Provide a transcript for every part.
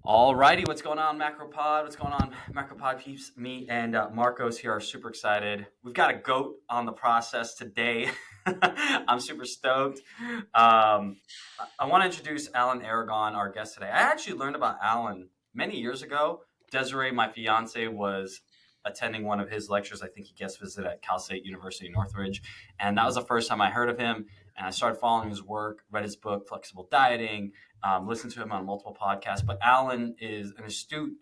Alrighty, what's going on, Macropod? What's going on, Macropod peeps? Me and Marcos here are super excited. We've got a goat on the process today. I'm super stoked. I want to introduce Alan Aragon, our guest today. I actually learned about Alan many years ago. Desiree, my fiance, was attending one of his lectures. I think he guest visited at Cal State University Northridge, and that was the first time I heard of him. And I started following his work, read his book, Flexible Dieting, listened to him on multiple podcasts. But Alan is an astute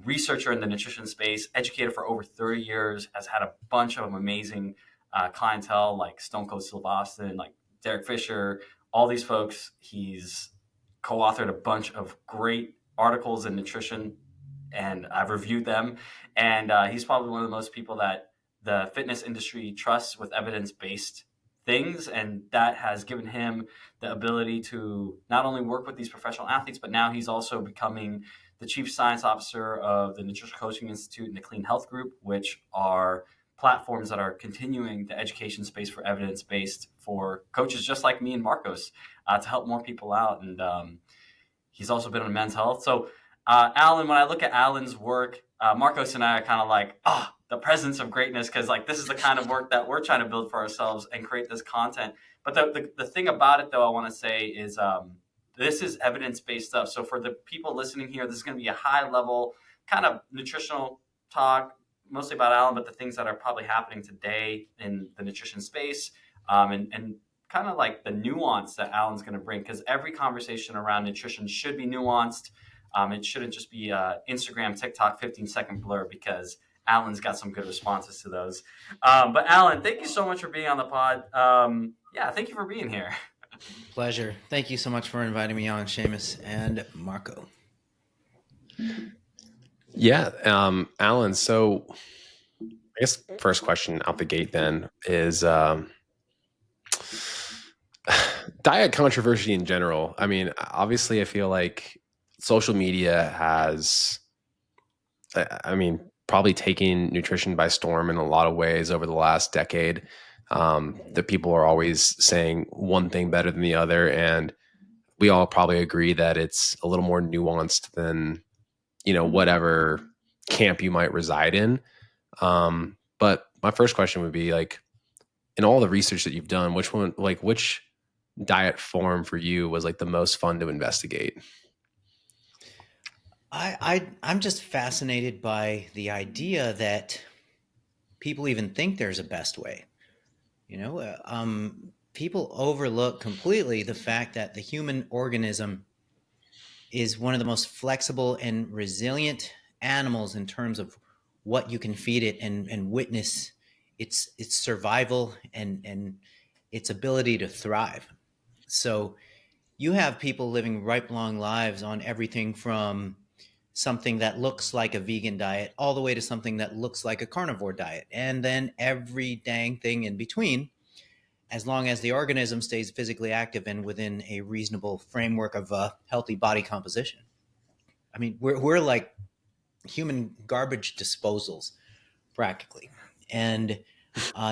researcher in the nutrition space, educated for over 30 years, has had a bunch of amazing clientele like Stone Cold Steve Austin, like Derek Fisher, all these folks. He's co-authored a bunch of great articles in nutrition, and I've reviewed them. And he's probably one of the most people that the fitness industry trusts with evidence-based things, and that has given him the ability to not only work with these professional athletes, but now he's also becoming the chief science officer of the Nutrition Coaching Institute and the Clean Health Group, which are platforms that are continuing the education space for evidence-based for coaches just like me and Marcos to help more people out. And he's also been on Men's Health. So Alan, when I look at Alan's work, Marcos and I are kind of like, the presence of greatness, because like this is the kind of work that we're trying to build for ourselves and create this content. But the thing about it, though, I want to say is this is evidence-based stuff. So for the people listening here, this is going to be a high-level kind of nutritional talk, mostly about Alan, but the things that are probably happening today in the nutrition space, and kind of like the nuance that Alan's going to bring, because every conversation around nutrition should be nuanced. It shouldn't just be Instagram, TikTok, 15-second blur, because Alan's got some good responses to those. But Alan, thank you so much for being on the pod. Thank you for being here. Pleasure. Thank you so much for inviting me on, Seamus and Marco. Yeah, Alan, so I guess first question out the gate then is diet controversy in general. I mean, obviously I feel like social media has, probably taken nutrition by storm in a lot of ways over the last decade. That people are always saying one thing better than the other, and we all probably agree that it's a little more nuanced than, whatever camp you might reside in. But my first question would be, like, in all the research that you've done, which diet form for you was like the most fun to investigate? I'm just fascinated by the idea that people even think there's a best way. People overlook completely the fact that the human organism is one of the most flexible and resilient animals in terms of what you can feed it and witness its survival and its ability to thrive. So you have people living ripe long lives on everything from something that looks like a vegan diet all the way to something that looks like a carnivore diet, and then every dang thing in between, as long as the organism stays physically active and within a reasonable framework of a healthy body composition. I mean, we're like human garbage disposals practically, and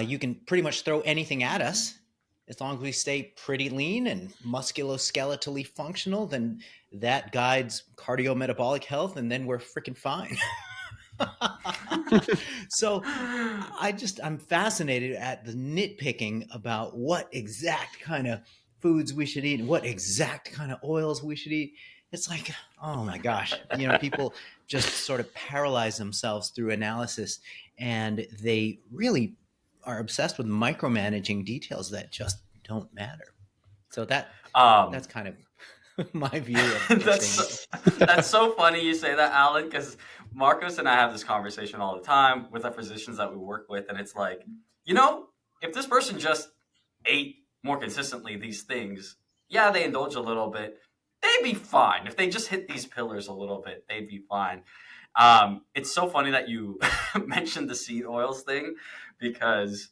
you can pretty much throw anything at us. As long as we stay pretty lean and musculoskeletally functional, then that guides cardiometabolic health, and then we're freaking fine. So I'm fascinated at the nitpicking about what exact kind of foods we should eat and what exact kind of oils we should eat. It's like, oh my gosh, people just sort of paralyze themselves through analysis, and they really are obsessed with micromanaging details that just don't matter. So that's kind of my view of that's so funny you say that, Alan, because Marcos and I have this conversation all the time with our physicians that we work with, and it's like, if this person just ate more consistently these things, yeah, they indulge a little bit, they'd be fine. If they just hit these pillars a little bit, they'd be fine. It's so funny that you mentioned the seed oils thing, because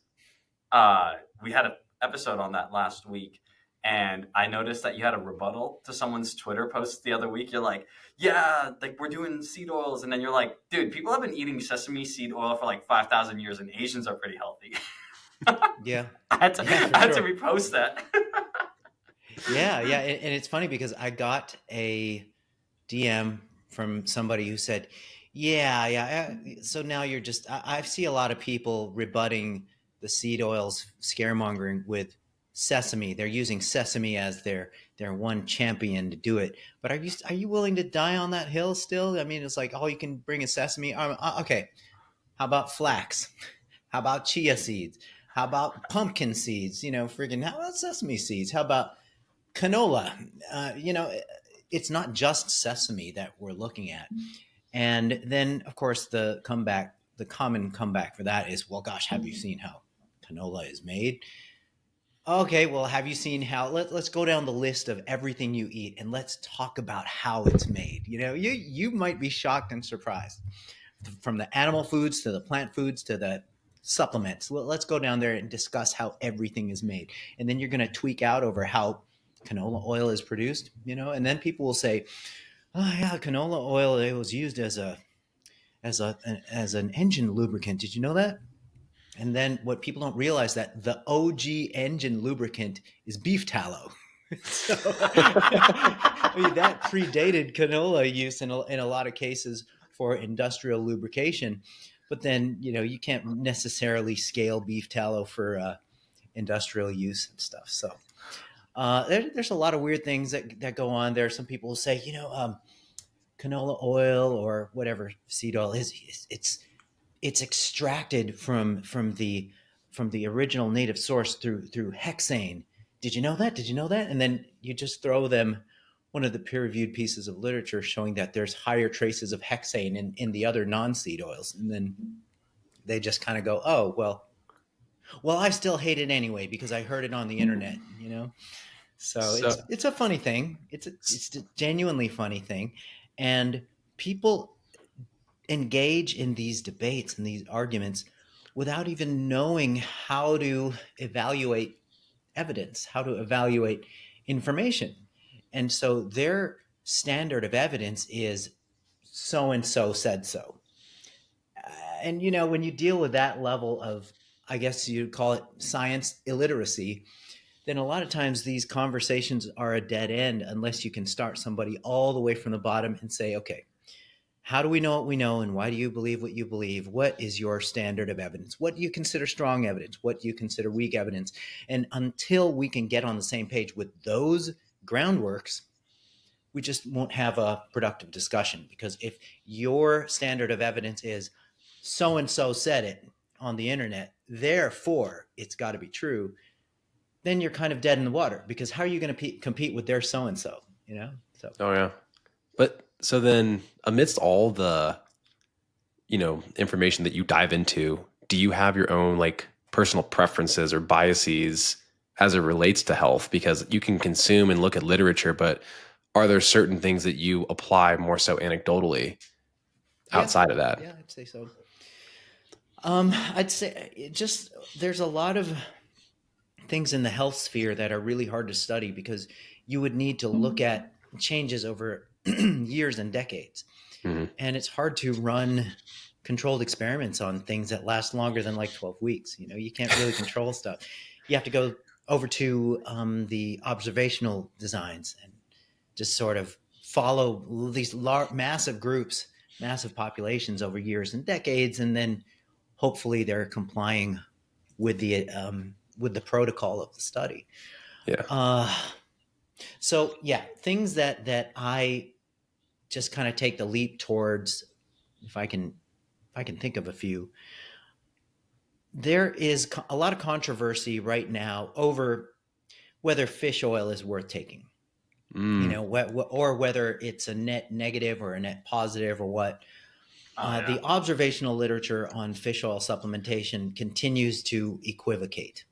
we had an episode on that last week, and I noticed that you had a rebuttal to someone's Twitter post the other week. You're like, yeah, like we're doing seed oils. And then you're like, dude, people have been eating sesame seed oil for like 5,000 years, and Asians are pretty healthy. Yeah. I had to repost that. Yeah. And it's funny because I got a DM from somebody who said, yeah. So now you're just, I see a lot of people rebutting the seed oils scaremongering with sesame. They're using sesame as their one champion to do it. But are you willing to die on that hill still? I mean, it's like, oh, you can bring a sesame. Okay. How about flax? How about chia seeds? How about pumpkin seeds? Freaking, how about sesame seeds? How about canola? It's not just sesame that we're looking at. And then, of course, the common comeback for that is, well, gosh, have you seen how canola is made? Okay, well, have you seen how? Let's go down the list of everything you eat and let's talk about how it's made. You might be shocked and surprised, from the animal foods to the plant foods to the supplements. Let's go down there and discuss how everything is made, and then you're going to tweak out over how canola oil is produced. And then people will say, oh yeah, canola oil, it was used as an engine lubricant. Did you know that? And then what people don't realize, that the OG engine lubricant is beef tallow. So, I mean, that predated canola use in a lot of cases for industrial lubrication. But then, you can't necessarily scale beef tallow for industrial use and stuff. So there's a lot of weird things that go on there. Some people will say, canola oil or whatever seed oil is, it's extracted from the original native source through hexane. Did you know that? Did you know that? And then you just throw them one of the peer-reviewed pieces of literature showing that there's higher traces of hexane in the other non-seed oils. And then they just kind of go, oh, well, I still hate it anyway because I heard it on the internet, So it's a funny thing. It's a genuinely funny thing. And people engage in these debates and these arguments without even knowing how to evaluate evidence, how to evaluate information. And so their standard of evidence is so and so said so. And when you deal with that level of, I guess you'd call it science illiteracy, then a lot of times these conversations are a dead end unless you can start somebody all the way from the bottom and say, okay, how do we know what we know, and why do you believe what you believe? What is your standard of evidence? What do you consider strong evidence? What do you consider weak evidence? And until we can get on the same page with those groundworks, we just won't have a productive discussion. Because if your standard of evidence is so-and-so said it on the internet, therefore it's got to be true, then you're kind of dead in the water, because how are you going to compete with their so-and-so, So. Oh yeah. But so then, amidst all the, information that you dive into, do you have your own like personal preferences or biases as it relates to health? Because you can consume and look at literature, but are there certain things that you apply more so anecdotally outside of that? Yeah, I'd say so. I'd say there's a lot of things in the health sphere that are really hard to study, because you would need to look at changes over years and decades. Mm-hmm. And it's hard to run controlled experiments on things that last longer than like 12 weeks. You can't really control stuff. You have to go over to the observational designs and just sort of follow these massive groups, massive populations over years and decades. And then hopefully they're complying with the protocol of the study. Yeah. So yeah, things that I just kind of take the leap towards, if I can think of a few. There is a lot of controversy right now over whether fish oil is worth taking, or whether it's a net negative or a net positive or what. The observational literature on fish oil supplementation continues to equivocate.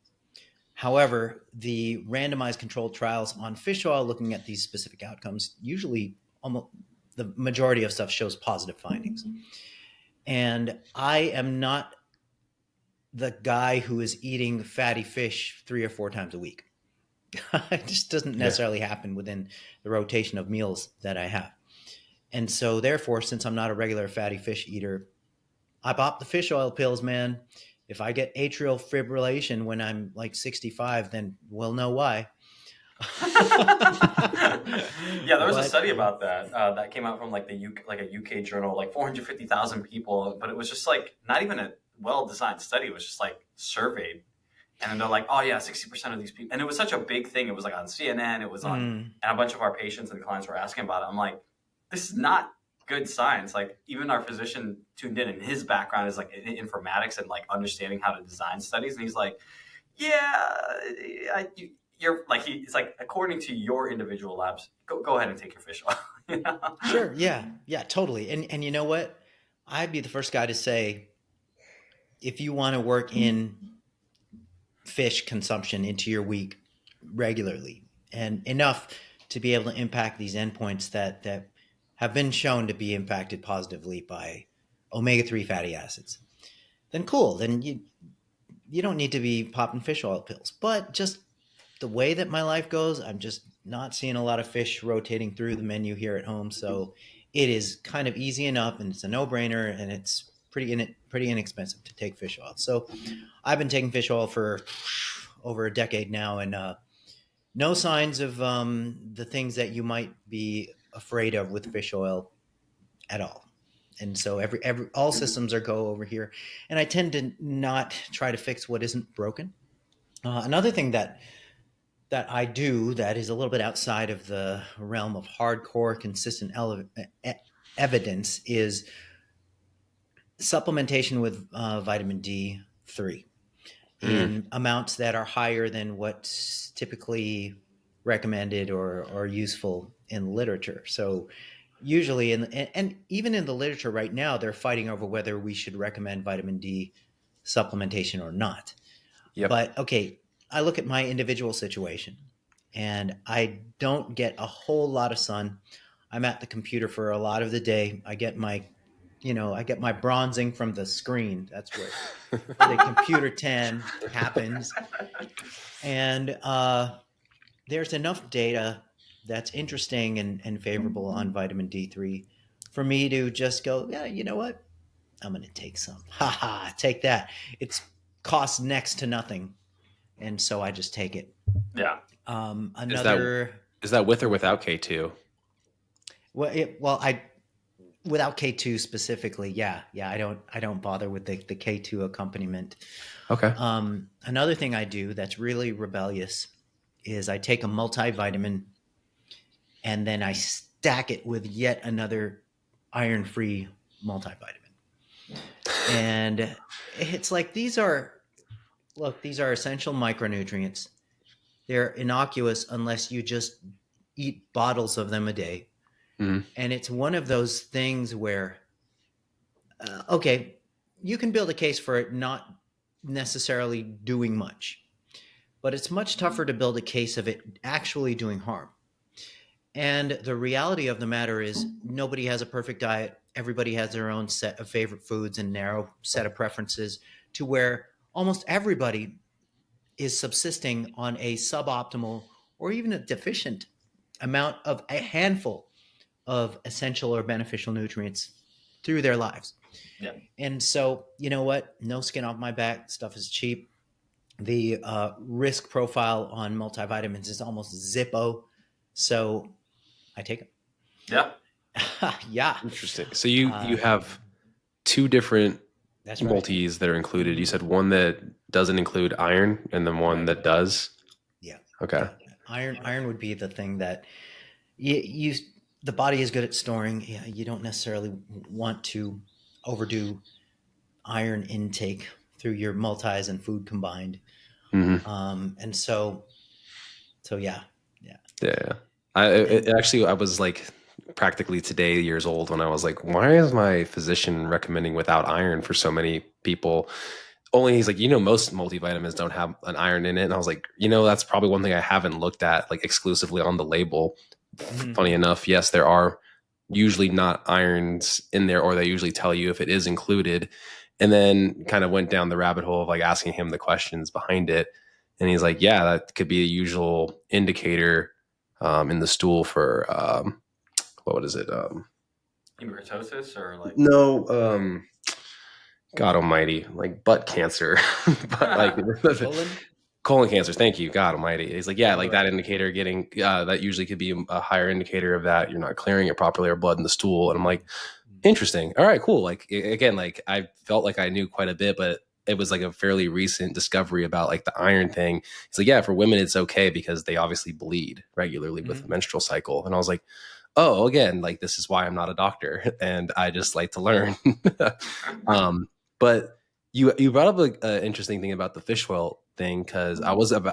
However, the randomized controlled trials on fish oil looking at these specific outcomes, usually almost the majority of stuff shows positive findings. And I am not the guy who is eating fatty fish 3 or 4 times a week. It just doesn't necessarily happen within the rotation of meals that I have. And so therefore, since I'm not a regular fatty fish eater, I pop the fish oil pills, man. If I get atrial fibrillation when I'm like 65, then we'll know why. Yeah, there was a But study about that that came out from like the UK, like a UK journal, like 450,000 people, but it was just like not even a well designed study. It was just like surveyed, and then they're like, oh yeah, 60% of these people, and it was such a big thing. It was like on CNN, it was on, mm, and a bunch of our patients and clients were asking about it. I'm like, this is not good science. Like even our physician tuned in, and his background is like in informatics and like understanding how to design studies, and he's like, yeah, you're like it's like according to your individual labs, go ahead and take your fish oil. You know? sure, yeah, yeah, totally. And you know what? I'd be the first guy to say, if you want to work in fish consumption into your week regularly and enough to be able to impact these endpoints that have been shown to be impacted positively by omega-3 fatty acids, then cool. Then you don't need to be popping fish oil pills. But just the way that my life goes, I'm just not seeing a lot of fish rotating through the menu here at home. So it is kind of easy enough, and it's a no-brainer, and it's pretty inexpensive to take fish oil. So I've been taking fish oil for over a decade now, and no signs of the things that you might be afraid of with fish oil at all. And so every all systems are go over here, and I tend to not try to fix what isn't broken. Another thing that I do that is a little bit outside of the realm of hardcore consistent evidence is supplementation with vitamin D3 Mm. in amounts that are higher than what's typically recommended or useful in literature. So usually and even in the literature right now, they're fighting over whether we should recommend vitamin D supplementation or not. Yep. But okay, I look at my individual situation and I don't get a whole lot of sun. I'm at the computer for a lot of the day. I get my bronzing from the screen. That's where the computer tan happens. And there's enough data that's interesting and favorable on vitamin D3 for me to just go, yeah, you know what? I'm going to take some. Ha ha, take that. It's costs next to nothing. And so I just take it. Yeah, Is that Another, is that with or without K2? I without K2 specifically, yeah, I don't bother with the K2 accompaniment. Okay. Another thing I do that's really rebellious is I take a multivitamin and then I stack it with yet another iron-free multivitamin. And it's like these are essential micronutrients. They're innocuous unless you just eat bottles of them a day. Mhm. And it's one of those things where okay, you can build a case for it not necessarily doing much, but it's much tougher to build a case of it actually doing harm. And the reality of the matter is, nobody has a perfect diet. Everybody has their own set of favorite foods and narrow set of preferences, to where almost everybody is subsisting on a suboptimal or even a deficient amount of a handful of essential or beneficial nutrients through their lives. yeah, And so, you know what? No skin off my back. Stuff is cheap. The risk profile on multivitamins is almost zippo. So I take yeah. them. Yeah. Interesting. So you Uh, have two different that's right. multis that are included. You said one that doesn't include iron, and then one Right. that does. Yeah. Okay. Yeah. Iron would be the thing that you the body is good at storing. Yeah, you don't necessarily want to overdo iron intake through your multis and food combined. Hmm. And so yeah, yeah. Yeah. And Actually, I was like practically today years old when I was like, why is my physician recommending without iron for so many people? Only he's like, most multivitamins don't have an iron in it. And I was like, that's probably one thing I haven't looked at like exclusively on the label. mhm. Funny enough, yes, there are usually not irons in there, or they usually tell you if it is included. And then kind of went down the rabbit hole of like asking him the questions behind it. And he's like, yeah, that could be a usual indicator in the stool for what is it? Hemochromatosis or like. No, God Almighty, like butt cancer, but like Colon. colon cancers. Thank you, God Almighty. He's like, yeah, like that Right. indicator getting that usually could be a higher indicator of that you're not clearing it properly or blood in the stool. And I'm like, interesting. All right, cool. Like again, like I felt like I knew quite a bit, but it was like a fairly recent discovery about like the iron thing. It's like, yeah, for women it's okay because they obviously bleed regularly with the menstrual cycle. And I was like, oh, again, like this is why I'm not a doctor and I just like to learn. But you brought up an interesting thing about the fish oil thing because I was going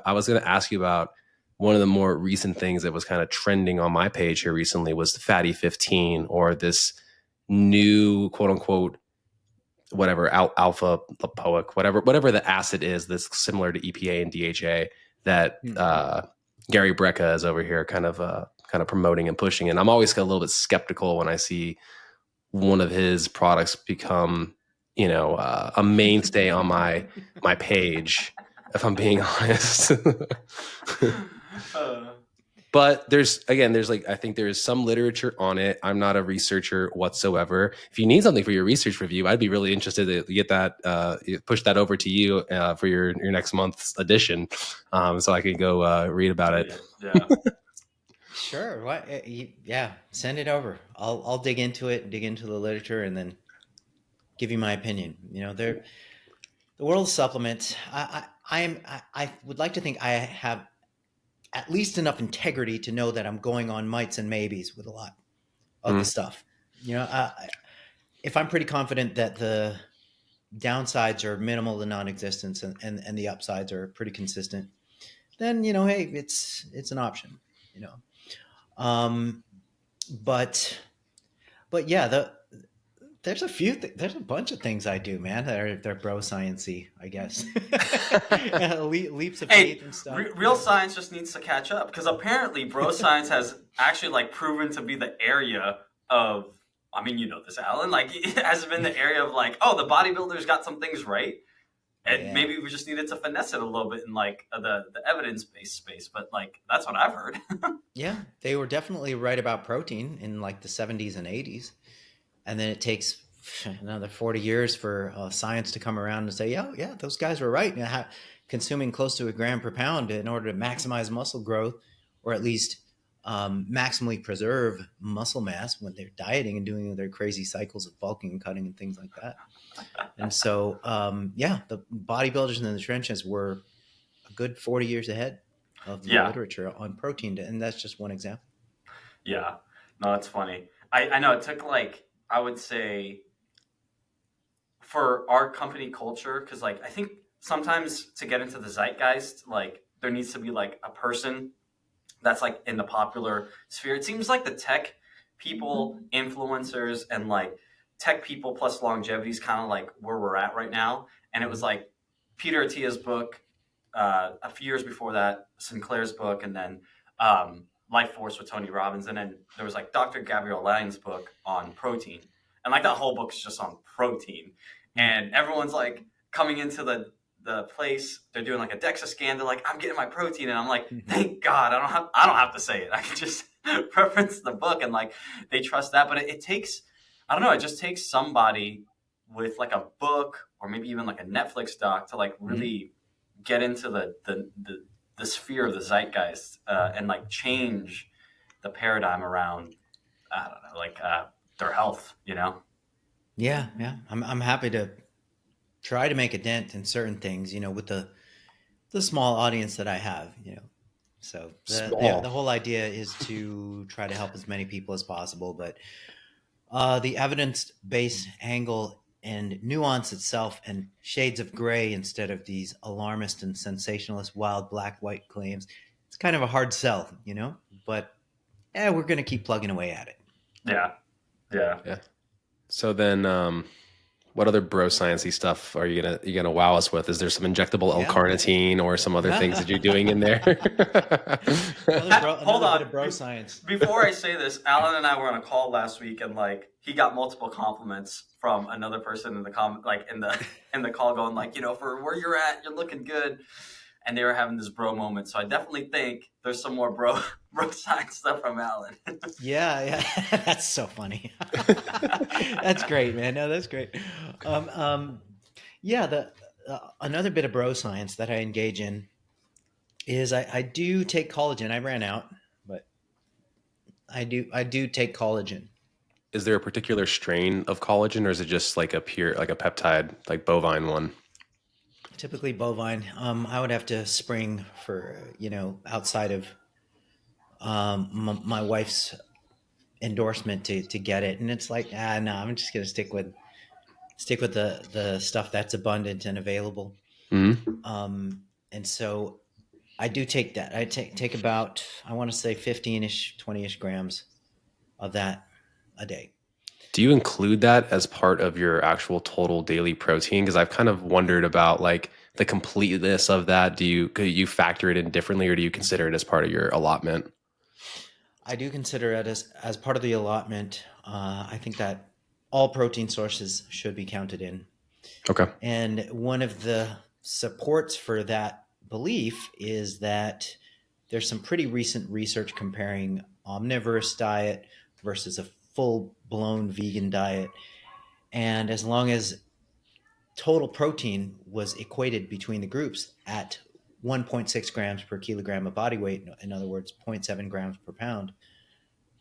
to ask you about one of the more recent things that was kind of trending on my page here recently was the fatty 15 or this new quote unquote whatever alpha lipoic whatever the acid is that's similar to EPA and DHA that Gary Brecka is over here kind of promoting and pushing. And I'm always a little bit skeptical when I see one of his products become, a mainstay on my page, if I'm being honest. But there's like, I think there is some literature on it. I'm not a researcher whatsoever. If you need something for your research review, I'd be really interested to get that, push that over to you for your next month's edition, so I can go read about it. Yeah. Sure. What? Yeah. Send it over. I'll dig into it, dig into the literature, and then give you my opinion. The world of supplements. I would like to think I have at least enough integrity to know that I'm going on mights and maybes with a lot of the stuff. If I'm pretty confident that the downsides are minimal to non-existent and the upsides are pretty consistent, then hey, it's an option. Um, but yeah, there's there's a bunch of things I do, man. They're bro sciencey, I guess. Leaps of faith and stuff. Real science just needs to catch up because apparently bro science has actually like proven to be the area of, I mean, you know this, Alan, like it has been the area of like, oh, the bodybuilders got some things right. And maybe we just needed to finesse it a little bit in like the evidence-based space, but like that's what I've heard. Yeah, they were definitely right about protein in like the 70s and 80s. And then it takes another 40 years for science to come around and say, yeah, those guys were right. Consuming close to a gram per pound in order to maximize muscle growth, or at least maximally preserve muscle mass when they're dieting and doing their crazy cycles of bulking and cutting and things like that. And so, the bodybuilders in the trenches were a good 40 years ahead of the literature on protein. And that's just one example. Yeah, no, it's funny. I know it took like, I would say for our company culture, because like I think sometimes to get into the zeitgeist, like there needs to be like a person that's like in the popular sphere. It seems like the tech people, influencers, and like tech people plus longevity is kind of like where we're at right now. And it was like Peter Attia's book, a few years before that, Sinclair's book, and then Life Force with Tony Robbins, and then there was like Dr. Gabrielle Lang's book on protein, and like that whole book is just on protein, and everyone's like coming into the place, they're doing like a DEXA scan, they're like, I'm getting my protein, and I'm like, thank God, I don't have to say it, I can just reference the book, and like they trust that, but it takes, I don't know, it just takes somebody with like a book or maybe even like a Netflix doc to like really get into the sphere of the zeitgeist and like change the paradigm around, I don't know, like their health, Yeah. I'm happy to try to make a dent in certain things, with the small audience that I have, So the whole idea is to try to help as many people as possible, but the evidence-based angle and nuance itself and shades of gray instead of these alarmist and sensationalist wild black-white claims, it's kind of a hard sell, but we're going to keep plugging away at it. Yeah. So then what other bro sciencey stuff are you gonna wow us with? Is there some injectable L-carnitine or some other things that you're doing in there? Hold on, bit of bro science. Before I say this, Alan and I were on a call last week, and like he got multiple compliments from another person in the in the call, going like, for where you're at, you're looking good, and they were having this bro moment. So I definitely think there's some more bro science stuff from Alan. Yeah, that's so funny. That's great, man. No, that's great. Another bit of bro science that I engage in is I do take collagen. I ran out, but I do take collagen. Is there a particular strain of collagen, or is it just like a pure, like a peptide, like bovine one? Typically bovine. I would have to spring for outside of my wife's endorsement to get it, and it's like no, I'm just gonna stick with the stuff that's abundant and available. Hmm. And so I do take that. I take about, I want to say 15-ish, 20-ish grams of that a day. Do you include that as part of your actual total daily protein? Because I've kind of wondered about like the completeness of that. Could you factor it in differently, or do you consider it as part of your allotment? I do consider it as part of the allotment. I think that all protein sources should be counted in. Okay. And one of the supports for that belief is that there's some pretty recent research comparing omnivorous diet versus a full-blown vegan diet. And as long as total protein was equated between the groups at 1.6 grams per kilogram of body weight, in other words, zero point 0.7 grams per pound,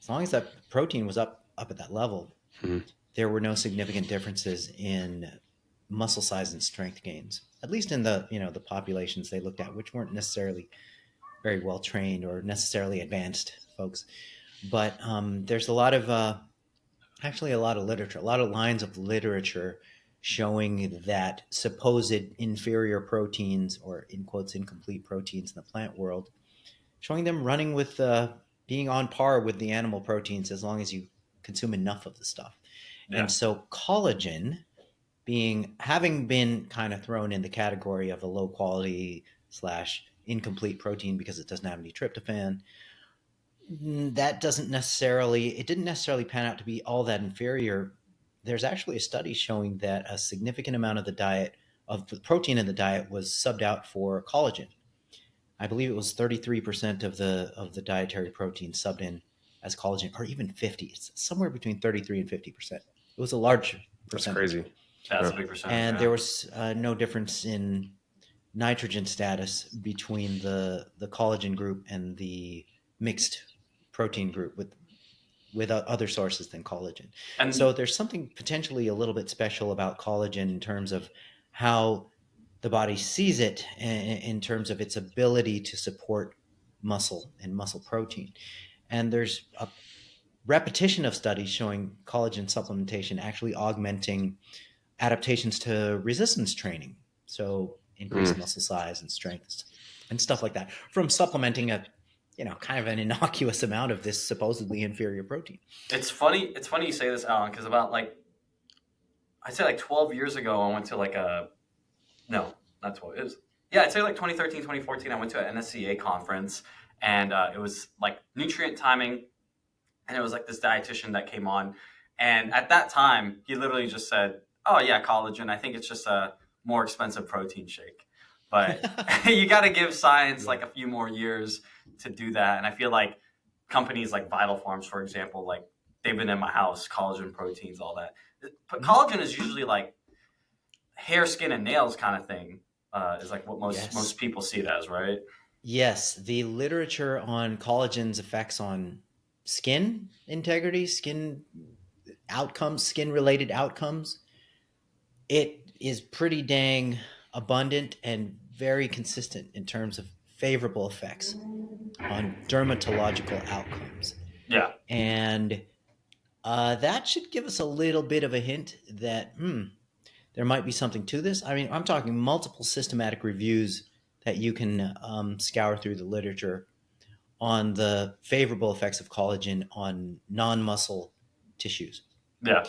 as long as that protein was up at that level, Hmm. there were no significant differences in muscle size and strength gains. At least in the populations they looked at, which weren't necessarily very well trained or necessarily advanced folks. But there's actually a lot of literature, a lot of lines of literature showing that supposed inferior proteins, or in quotes incomplete proteins, in the plant world, showing them running with being on par with the animal proteins as long as you consume enough of the stuff. Yeah. And so collagen, having been kind of thrown in the category of a low quality slash incomplete protein because it doesn't have any tryptophan, that it didn't necessarily pan out to be all that inferior. There's actually a study showing that a significant amount of the protein in the diet was subbed out for collagen. I believe it was 33% of the dietary protein subbed in as collagen, or even 50. It's somewhere between 33 and 50%. It was a large That's percentage. crazy. That's Yeah. a big percentage. And Yeah. there was no difference in nitrogen status between the collagen group and the mixed protein group with other sources than collagen. So And there's something potentially a little bit special about collagen in terms of how the body sees it, in terms of its ability to support muscle and muscle protein. And there's a repetition of studies showing collagen supplementation actually augmenting adaptations to resistance training. So increased Mm. muscle size and strength and stuff like that from supplementing kind of an innocuous amount of this supposedly inferior protein. it's funny. It's funny you say this, Alan, because about like I'd say like 12 years ago, I went to like a no, not 12. It was yeah, I'd say like 2013, 2014. I went to an NSCA conference, and it was like nutrient timing, and it was like this dietitian that came on, and at that time, he literally just said, "Oh yeah, collagen. I think it's just a more expensive protein shake." But you got to give science like a few more years to do that, and I feel like companies like Vital Farms, for example, like they've been in my house, collagen proteins, all that. But collagen is usually like hair, skin, and nails kind of thing. Is like what most Yes. most people see it as, right? Yes, the literature on collagen's effects on skin integrity, skin outcomes, skin related outcomes, it is pretty dang abundant and very consistent in terms of favorable effects on dermatological outcomes. Yeah, And that should give us a little bit of a hint that there might be something to this. I mean, I'm talking multiple systematic reviews that you can scour through the literature on the favorable effects of collagen on non-muscle tissues. yeah,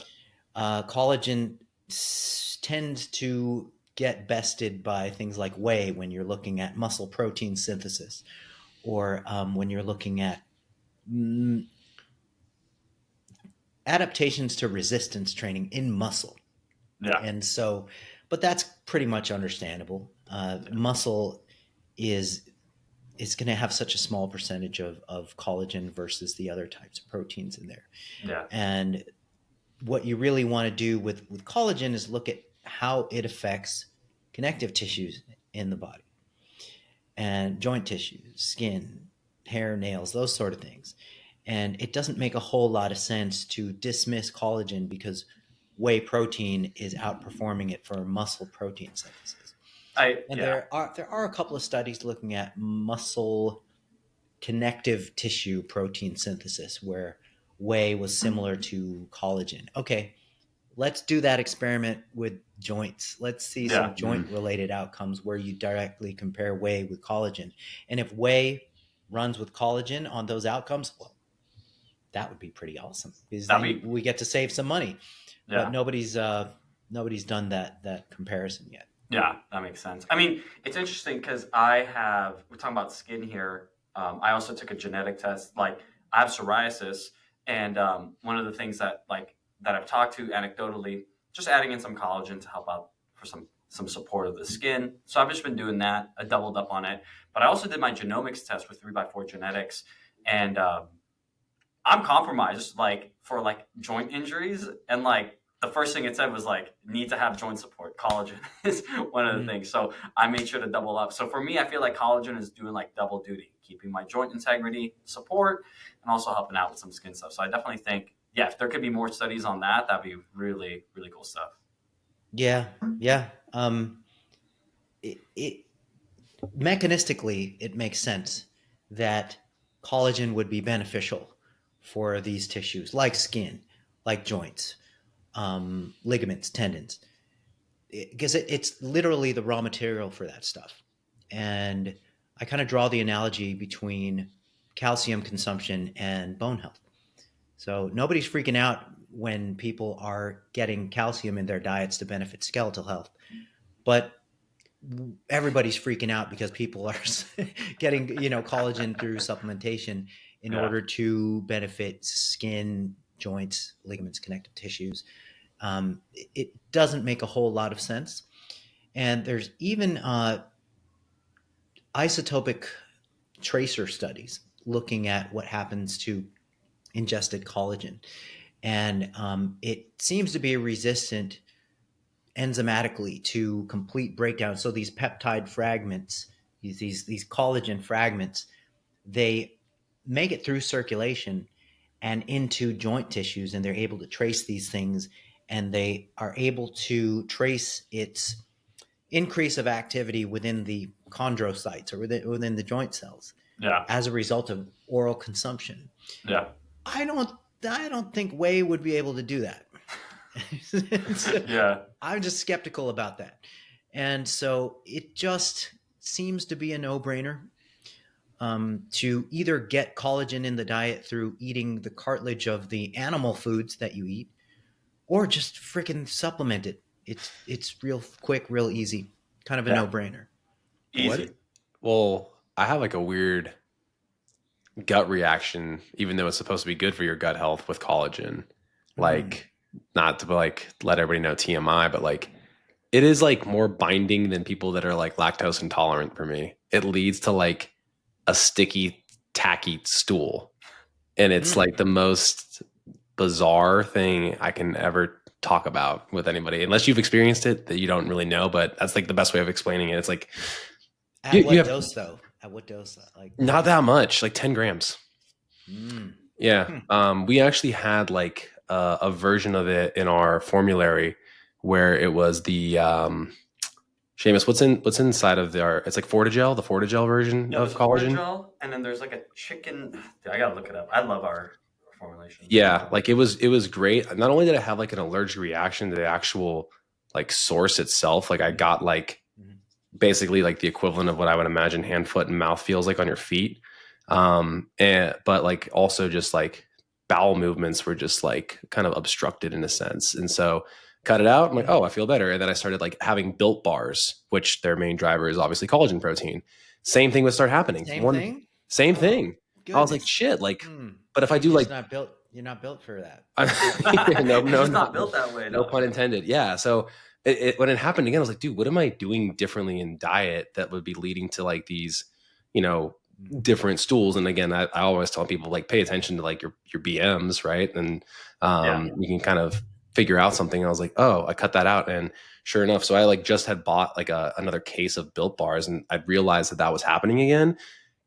Collagen tends to get bested by things like whey when you're looking at muscle protein synthesis, or when you're looking at mm, adaptations to resistance training in muscle. yeah, And so, but that's pretty much understandable. Muscle is going to have such a small percentage of collagen versus the other types of proteins in there. yeah, And what you really want to do with collagen is look at how it affects connective tissues in the body. and joint tissue, skin, hair, nails, those sort of things. And it doesn't make a whole lot of sense to dismiss collagen because whey protein is outperforming it for muscle protein synthesis. And Yeah, there are a couple of studies looking at muscle connective tissue protein synthesis where whey was similar to collagen. Okay, let's do that experiment with joints. Let's see yeah, some joint related outcomes where you directly compare whey with collagen. And if whey runs with collagen on those outcomes, well, that would be pretty awesome because that'd then be we get to save some money. But yeah. nobody's done that comparison yet. Yeah, that makes sense. I mean, it's interesting because we're talking about skin here. I also took a genetic test. Like, I have psoriasis, and one of the things that I've talked to anecdotally, just adding in some collagen to help out for some support of the skin. So I've just been doing that. I doubled up on it, but I also did my genomics test with 3x4 Genetics, and I'm compromised like for like joint injuries, and like the first thing it said was like need to have joint support. Collagen is one of the Mm-hmm. things. So I made sure to double up. So for me, I feel like collagen is doing like double duty, keeping my joint integrity, support, and also helping out with some skin stuff. So I definitely think, yeah, if there could be more studies on that, that'd be really, really cool stuff. Yeah, yeah. It mechanistically it makes sense that collagen would be beneficial for these tissues like skin, like joints, ligaments, tendons, because it's literally the raw material for that stuff. And I kind of draw the analogy between calcium consumption and bone health. So nobody's freaking out when people are getting calcium in their diets to benefit skeletal health, but everybody's freaking out because people are getting collagen through supplementation in Yeah. order to benefit skin, joints, ligaments, connective tissues. It doesn't make a whole lot of sense. And there's even isotopic tracer studies looking at what happens to ingested collagen. And it seems to be resistant enzymatically to complete breakdown. So these peptide fragments, these collagen fragments, they make it through circulation and into joint tissues, and they're able to trace these things, and they are able to trace its increase of activity within the chondrocytes or within the joint cells Yeah. as a result of oral consumption. Yeah. I don't I don't think whey would be able to do that. So Yeah. I'm just skeptical about that. And so it just seems to be a no-brainer to either get collagen in the diet through eating the cartilage of the animal foods that you eat, or just freaking supplement it. It's real quick, real easy, kind of a Yeah. no-brainer. Easy. Well, I have like a weird gut reaction, even though it's supposed to be good for your gut health with collagen. Like, not to like let everybody know TMI, but like it is like more binding than people that are like lactose intolerant for me. It leads to like a sticky, tacky stool. And it's like the most bizarre thing I can ever talk about with anybody, unless you've experienced it, that you don't really know. But that's like the best way of explaining it. It's like At you what have dose, though? At what dose? Like, not that much, like 10 grams. mm. Yeah. Hmm. We actually had like a version of it in our formulary where it was the Seamus, what's inside of there? It's like Fortigel, the Fortigel version Yeah, of there's collagen. Fortigel, and then there's like a chicken. Dude, I gotta look it up. I love our formulation. Yeah, like it was great. Not only did I have like an allergic reaction to the actual like source itself, like I got like Mhm. basically like the equivalent of what I would imagine hand, foot, and mouth feels like on your feet. And but like also just like bowel movements were just like kind of obstructed in a sense. And so cut it out. I'm like, oh, I feel better. And then I started like having Built bars, which their main driver is obviously collagen protein. Same thing would start happening. Same thing. Same Oh, thing. I was like, goodness. shit, like, Hmm. but if I You're do just like not built. You're not built for that. no, You're no, just not no, built that way, no dog. pun intended. Yeah. So when it happened again, I was like, dude, what am I doing differently in diet that would be leading to like these, you know, different stools? And again, I always tell people like, pay attention to like your BMs, right? And Yeah. you can kind of figure out something. I was like, oh, I cut that out. And sure enough, so I like just had bought like another case of Built Bars, and I realized that was happening again.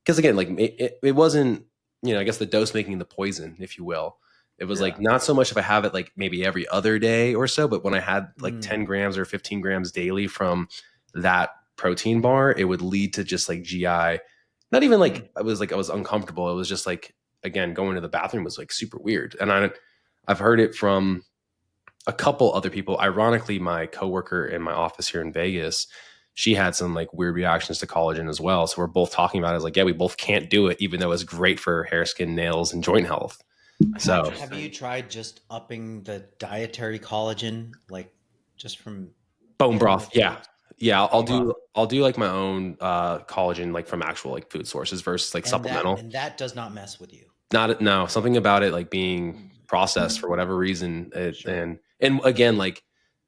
Because again, like it wasn't, I guess the dose making the poison, if you will. It was like not so much if I have it like maybe every other day or so, but when I had like 10 grams or 15 grams daily from that protein bar, it would lead to just like GI. Not even like I was uncomfortable. It was just like, again, going to the bathroom was like super weird. And I've heard it from a couple other people. Ironically, my coworker in my office here in Vegas, she had some like weird reactions to collagen as well. So we're both talking about it. It's like, yeah, we both can't do it, even though it's great for hair, skin, nails, and joint health. So Have you tried just upping the dietary collagen, like just from bone animal broth, yeah. foods? Yeah, Bone broth. I'll do like my own collagen like from actual like food sources versus like supplemental. And that does not mess with you. Not no, something about it like being processed for whatever reason. And again, like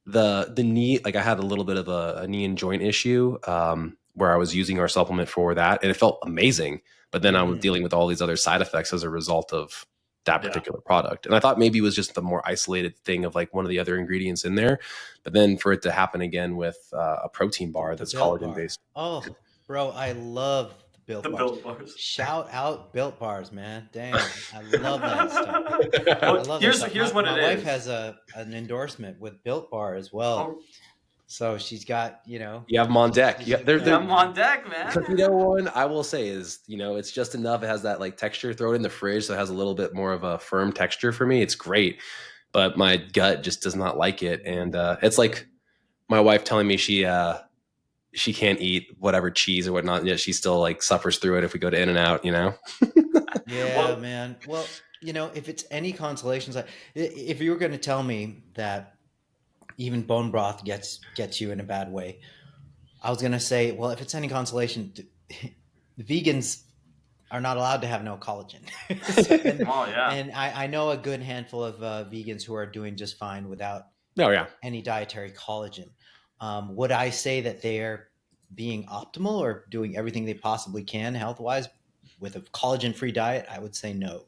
the knee, like I had a little bit of a knee and joint issue where I was using our supplement for that, and it felt amazing. But then I was dealing with all these other side effects as a result of that particular product. And I thought maybe it was just the more isolated thing of like one of the other ingredients in there. But then for it to happen again with a protein bar that's Built collagen Bar. based. Oh, bro, I love the The Built Bars. Built Bars. Shout out Built Bars, man. Damn, I love that stuff. I Well, love that here's stuff. here's what My it wife is. has an endorsement with Built Bar as well. Oh, So she's got, You have them on deck. Yeah, I'm on deck, man. Torpedo one, I will say, is it's just enough. It has that like texture. Throw it in the fridge, so it has a little bit more of a firm texture for me. It's great, but my gut just does not like it, and it's like my wife telling me she can't eat whatever cheese or whatnot, and yet she still like suffers through it if we go to In-N-Out. Yeah, Well, man. Well, if it's any consolations, if you were going to tell me that even bone broth gets you in a bad way, I was going to say, well, if it's any consolation, the vegans are not allowed to have no collagen. oh yeah. And I know a good handful of vegans who are doing just fine without Oh yeah. any dietary collagen. Would I say that they're being optimal or doing everything they possibly can health wise with a collagen free diet? I would say no.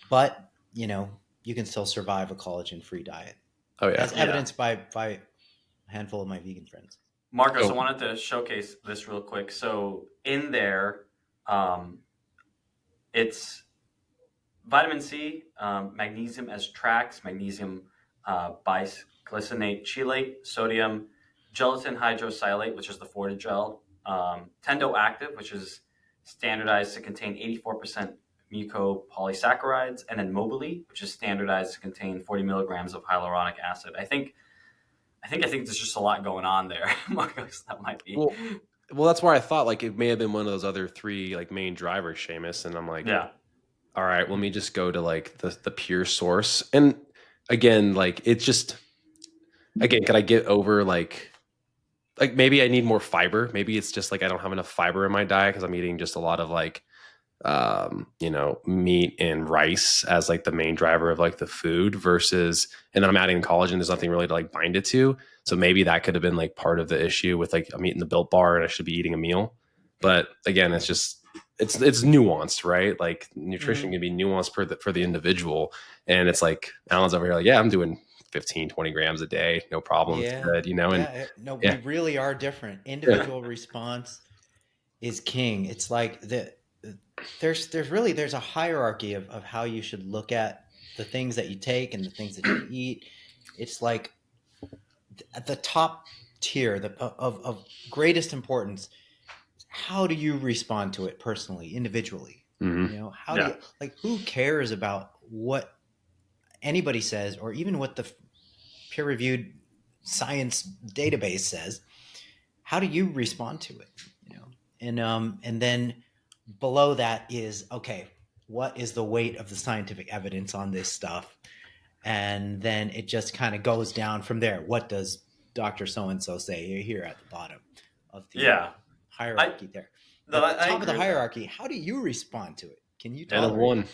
But you can still survive a collagen free diet, Oh yeah. as evidenced by a handful of my vegan friends. Marcos, I So wanted to showcase this real quick. So in there, um, it's vitamin C, magnesium as tracks, magnesium bisglycinate chelate, sodium, gelatin hydrosialate, which is the Fortigel, Tendo Active, which is standardized to contain 84% mucopolysaccharides, and then Mobili, which is standardized to contain 40 milligrams of hyaluronic acid. I think there's just a lot going on there, Marcos. That might be. well, that's where I thought like it may have been one of those other three like main drivers, Seamus, and I'm like, Yeah. all right, let me just go to like the pure source. And again, like it's just can I get over like maybe I need more fiber? Maybe it's just like I don't have enough fiber in my diet because I'm eating just a lot of like meat and rice as like the main driver of like the food versus, and I'm adding collagen. There's nothing really to like bind it to. So maybe that could have been like part of the issue with like I'm eating the Built Bar and I should be eating a meal. But again, it's just it's nuanced, right? Like nutrition can be nuanced for the individual. And it's like Alan's over here like, yeah, I'm doing 15, 20 grams a day, no problem. It's Yeah. good, and No, we yeah. really are different. Yeah. Individual response is king. It's like there's a hierarchy of how you should look at the things that you take and the things that you eat. It's like at the top tier of greatest importance. How do you respond to it personally, individually? Mm-hmm. How do you, like, who cares about what anybody says or even what the peer reviewed science database says? How do you respond to it? And then below that is, okay, what is the weight of the scientific evidence on this stuff? And then it just kind of goes down from there. What does Dr. So-and-so say? You're here at the bottom of the hierarchy there. But at the top of the hierarchy, how do you respond to it? Can you tolerate it?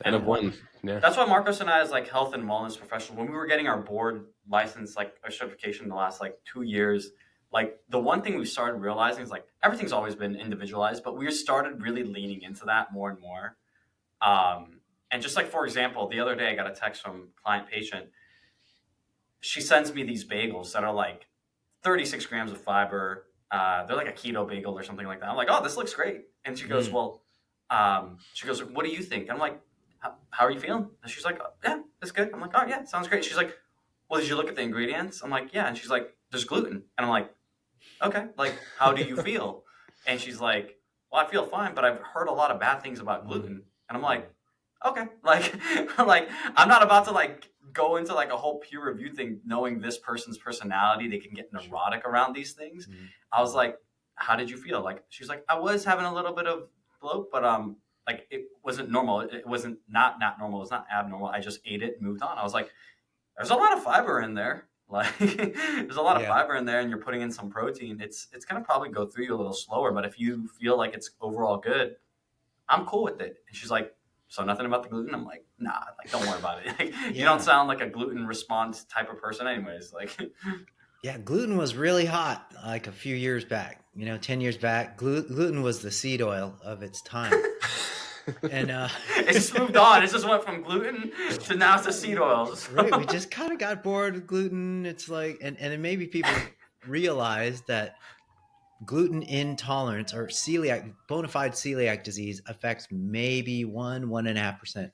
N of one. Yeah. That's why Marcos and I, as like health and wellness professionals, when we were getting our board license, like our certification in the last like 2 years, like the one thing we started realizing is like everything's always been individualized, but we started really leaning into that more and more. And just like, for example, the other day I got a text from client patient. she sends me these bagels that are like 36 grams of fiber. They're like a keto bagel or something like that. I'm like, oh, this looks great. And she goes, well, she goes, what do you think? And I'm like, how are you feeling? And she's like, yeah, it's good. I'm like, oh yeah, sounds great. She's like, well, did you look at the ingredients? I'm like, yeah. And she's like, there's gluten. And I'm like, okay, like, how do you feel? And she's like, well, I feel fine, but I've heard a lot of bad things about gluten. And I'm like, okay, like, like, I'm not about to like go into like a whole peer review thing, knowing this person's personality. They can get neurotic around these things. I was like, how did you feel? Like, she was like, I was having a little bit of bloat, but like it wasn't normal. It wasn't not normal. It was not abnormal. I just ate it and moved on. I was like, there's a lot of fiber in there. Like there's a lot of fiber in there, and you're putting in some protein. It's gonna probably go through you a little slower, but if you feel like it's overall good, I'm cool with it. And she's like, so nothing about the gluten? I'm like, nah, like don't worry about it. Like, you don't sound like a gluten response type of person anyways. Like yeah, gluten was really hot like a few years back, 10 years back. Gluten was the seed oil of its time. And it just moved on. It just went from gluten to now it's the seed oils. Right. We just kind of got bored with gluten. It's like, and then maybe people realize that gluten intolerance or bona fide celiac disease affects maybe 1.5%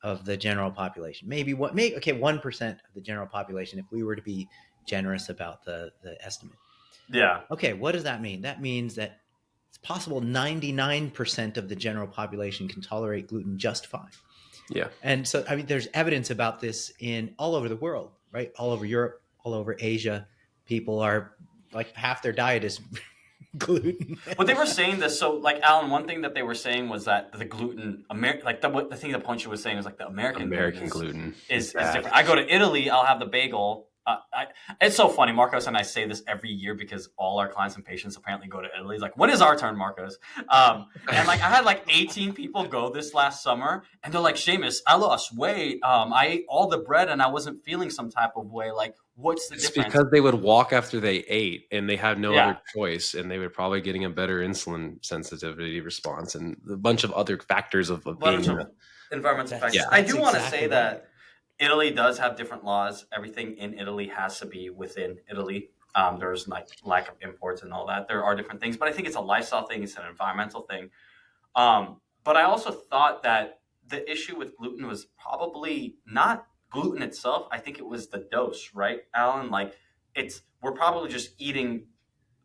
of the general population. Maybe 1% of the general population if we were to be generous about the estimate. Yeah. Okay, what does that mean? That means that it's possible 99% of the general population can tolerate gluten just fine. Yeah. And so, I mean, there's evidence about this in all over the world, right? All over Europe, all over Asia. People are like half their diet is gluten. But they were saying this. So, like, Alan, one thing that they were saying was that the gluten, like the thing that Poncho was saying was like the American gluten is different. I go to Italy, I'll have the bagel. It's so funny. Marcos and I say this every year because all our clients and patients apparently go to Italy. It's like, when is our turn, Marcos? And like, I had like 18 people go this last summer, and they're like, Seamus, I lost weight. I ate all the bread, and I wasn't feeling some type of way. Like, what's the difference? Because they would walk after they ate, and they had no other choice, and they were probably getting a better insulin sensitivity response, and a bunch of other factors of being environmental factors. Yeah. I do want to say that Italy does have different laws. Everything in Italy has to be within Italy. There's like lack of imports and all that. There are different things, but I think it's a lifestyle thing. It's an environmental thing. But I also thought that the issue with gluten was probably not gluten itself. I think it was the dose, right, Alan? Like we're probably just eating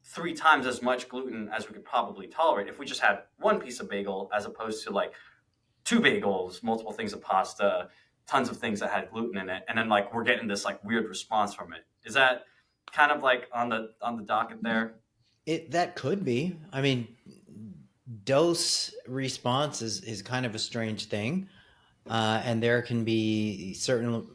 3 times as much gluten as we could probably tolerate if we just had one piece of bagel as opposed to like 2 bagels, multiple things of pasta, tons of things that had gluten in it, and then like we're getting this like weird response from it. Is that kind of like on the docket there? That could be. I mean, dose response is kind of a strange thing, and there can be certain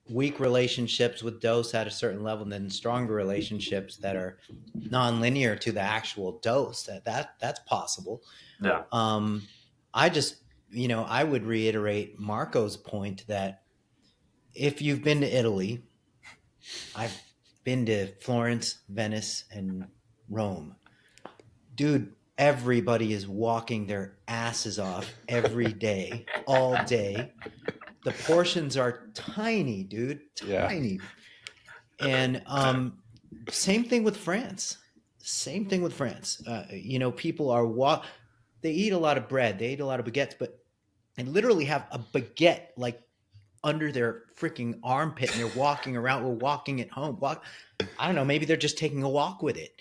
weak relationships with dose at a certain level, and then stronger relationships that are nonlinear to the actual dose. That's possible. Yeah. I just I would reiterate Marco's point that if you've been to Italy, I've been to Florence, Venice, and Rome. Dude, everybody is walking their asses off every day, all day. The portions are tiny, dude, tiny. And same thing with France. People are they eat a lot of bread, they eat a lot of baguettes, but they literally have a baguette like under their freaking armpit, and they're walking around. We're walking it home. I don't know. Maybe they're just taking a walk with it.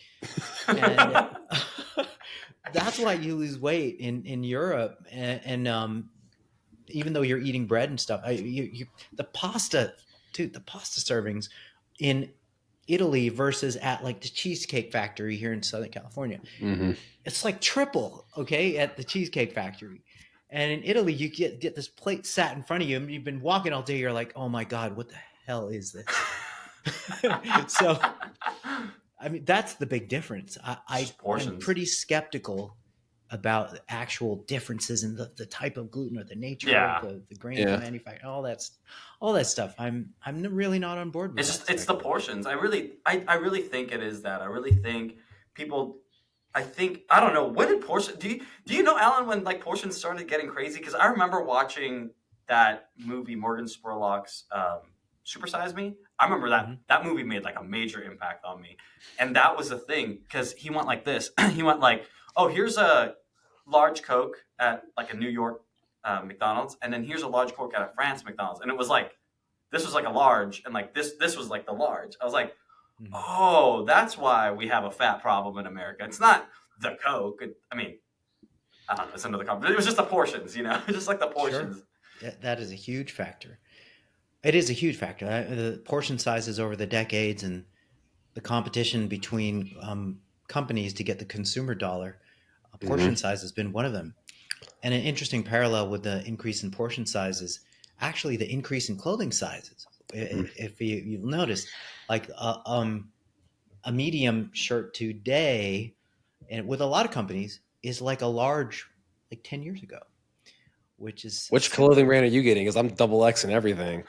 And that's why you lose weight in Europe. And even though you're eating bread and stuff, the pasta servings in Italy versus at like the Cheesecake Factory here in Southern California, it's like triple. Okay, at the Cheesecake Factory. And in Italy, you get this plate sat in front of you, and you've been walking all day. You're like, oh my God, what the hell is this? So, I mean, that's the big difference. I'm pretty skeptical about the actual differences in the type of gluten or the nature of the grain of the manufacturer, all that stuff. I'm really not on board with that. It's the portions. I really think it is that. I really think people. I don't know, when did portions, do you know, Alan, when like portions started getting crazy? Because I remember watching that movie, Morgan Spurlock's Super Size Me. I remember that movie made like a major impact on me, and that was the thing because he went like this. He went like, "Oh, here's a large Coke at like a New York McDonald's, and then here's a large Coke at a France McDonald's," and it was like this was like a large, and like this was like the large. I was like, "Oh, that's why we have a fat problem in America. It's not the Coke. I mean, I don't know. It's another conversation. It was just the portions, just like the portions." Sure. That is a huge factor. It is a huge factor. The portion sizes over the decades and the competition between companies to get the consumer dollar, portion size has been one of them. And an interesting parallel with the increase in portion sizes, actually the increase in clothing sizes. If you'll notice, like a medium shirt today, and with a lot of companies, is like a large, like 10 years ago, Which clothing brand are you getting? Because I'm double X and everything.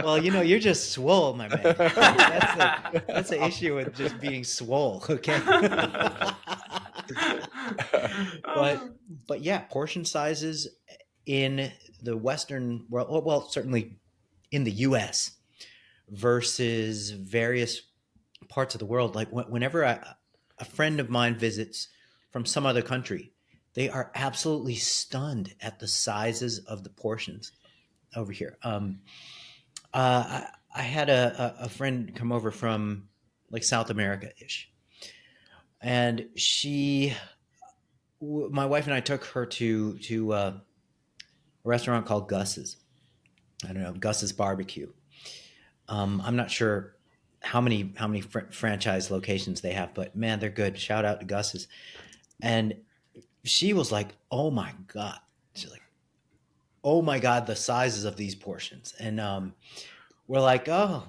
Well, you're just swole, my man. That's the issue with just being swole, okay? but yeah, portion sizes in the Western world, well, certainly in the U.S. versus various parts of the world. Like whenever a friend of mine visits from some other country, they are absolutely stunned at the sizes of the portions over here. I had a friend come over from like South America ish, and my wife and I took her to a restaurant called Gus's. I don't know, Gus's Barbecue. I'm not sure how many franchise locations they have, but man, they're good. Shout out to Gus's. And she was like, "Oh my god!" She's like, "Oh my god, the sizes of these portions." And we're like, "Oh,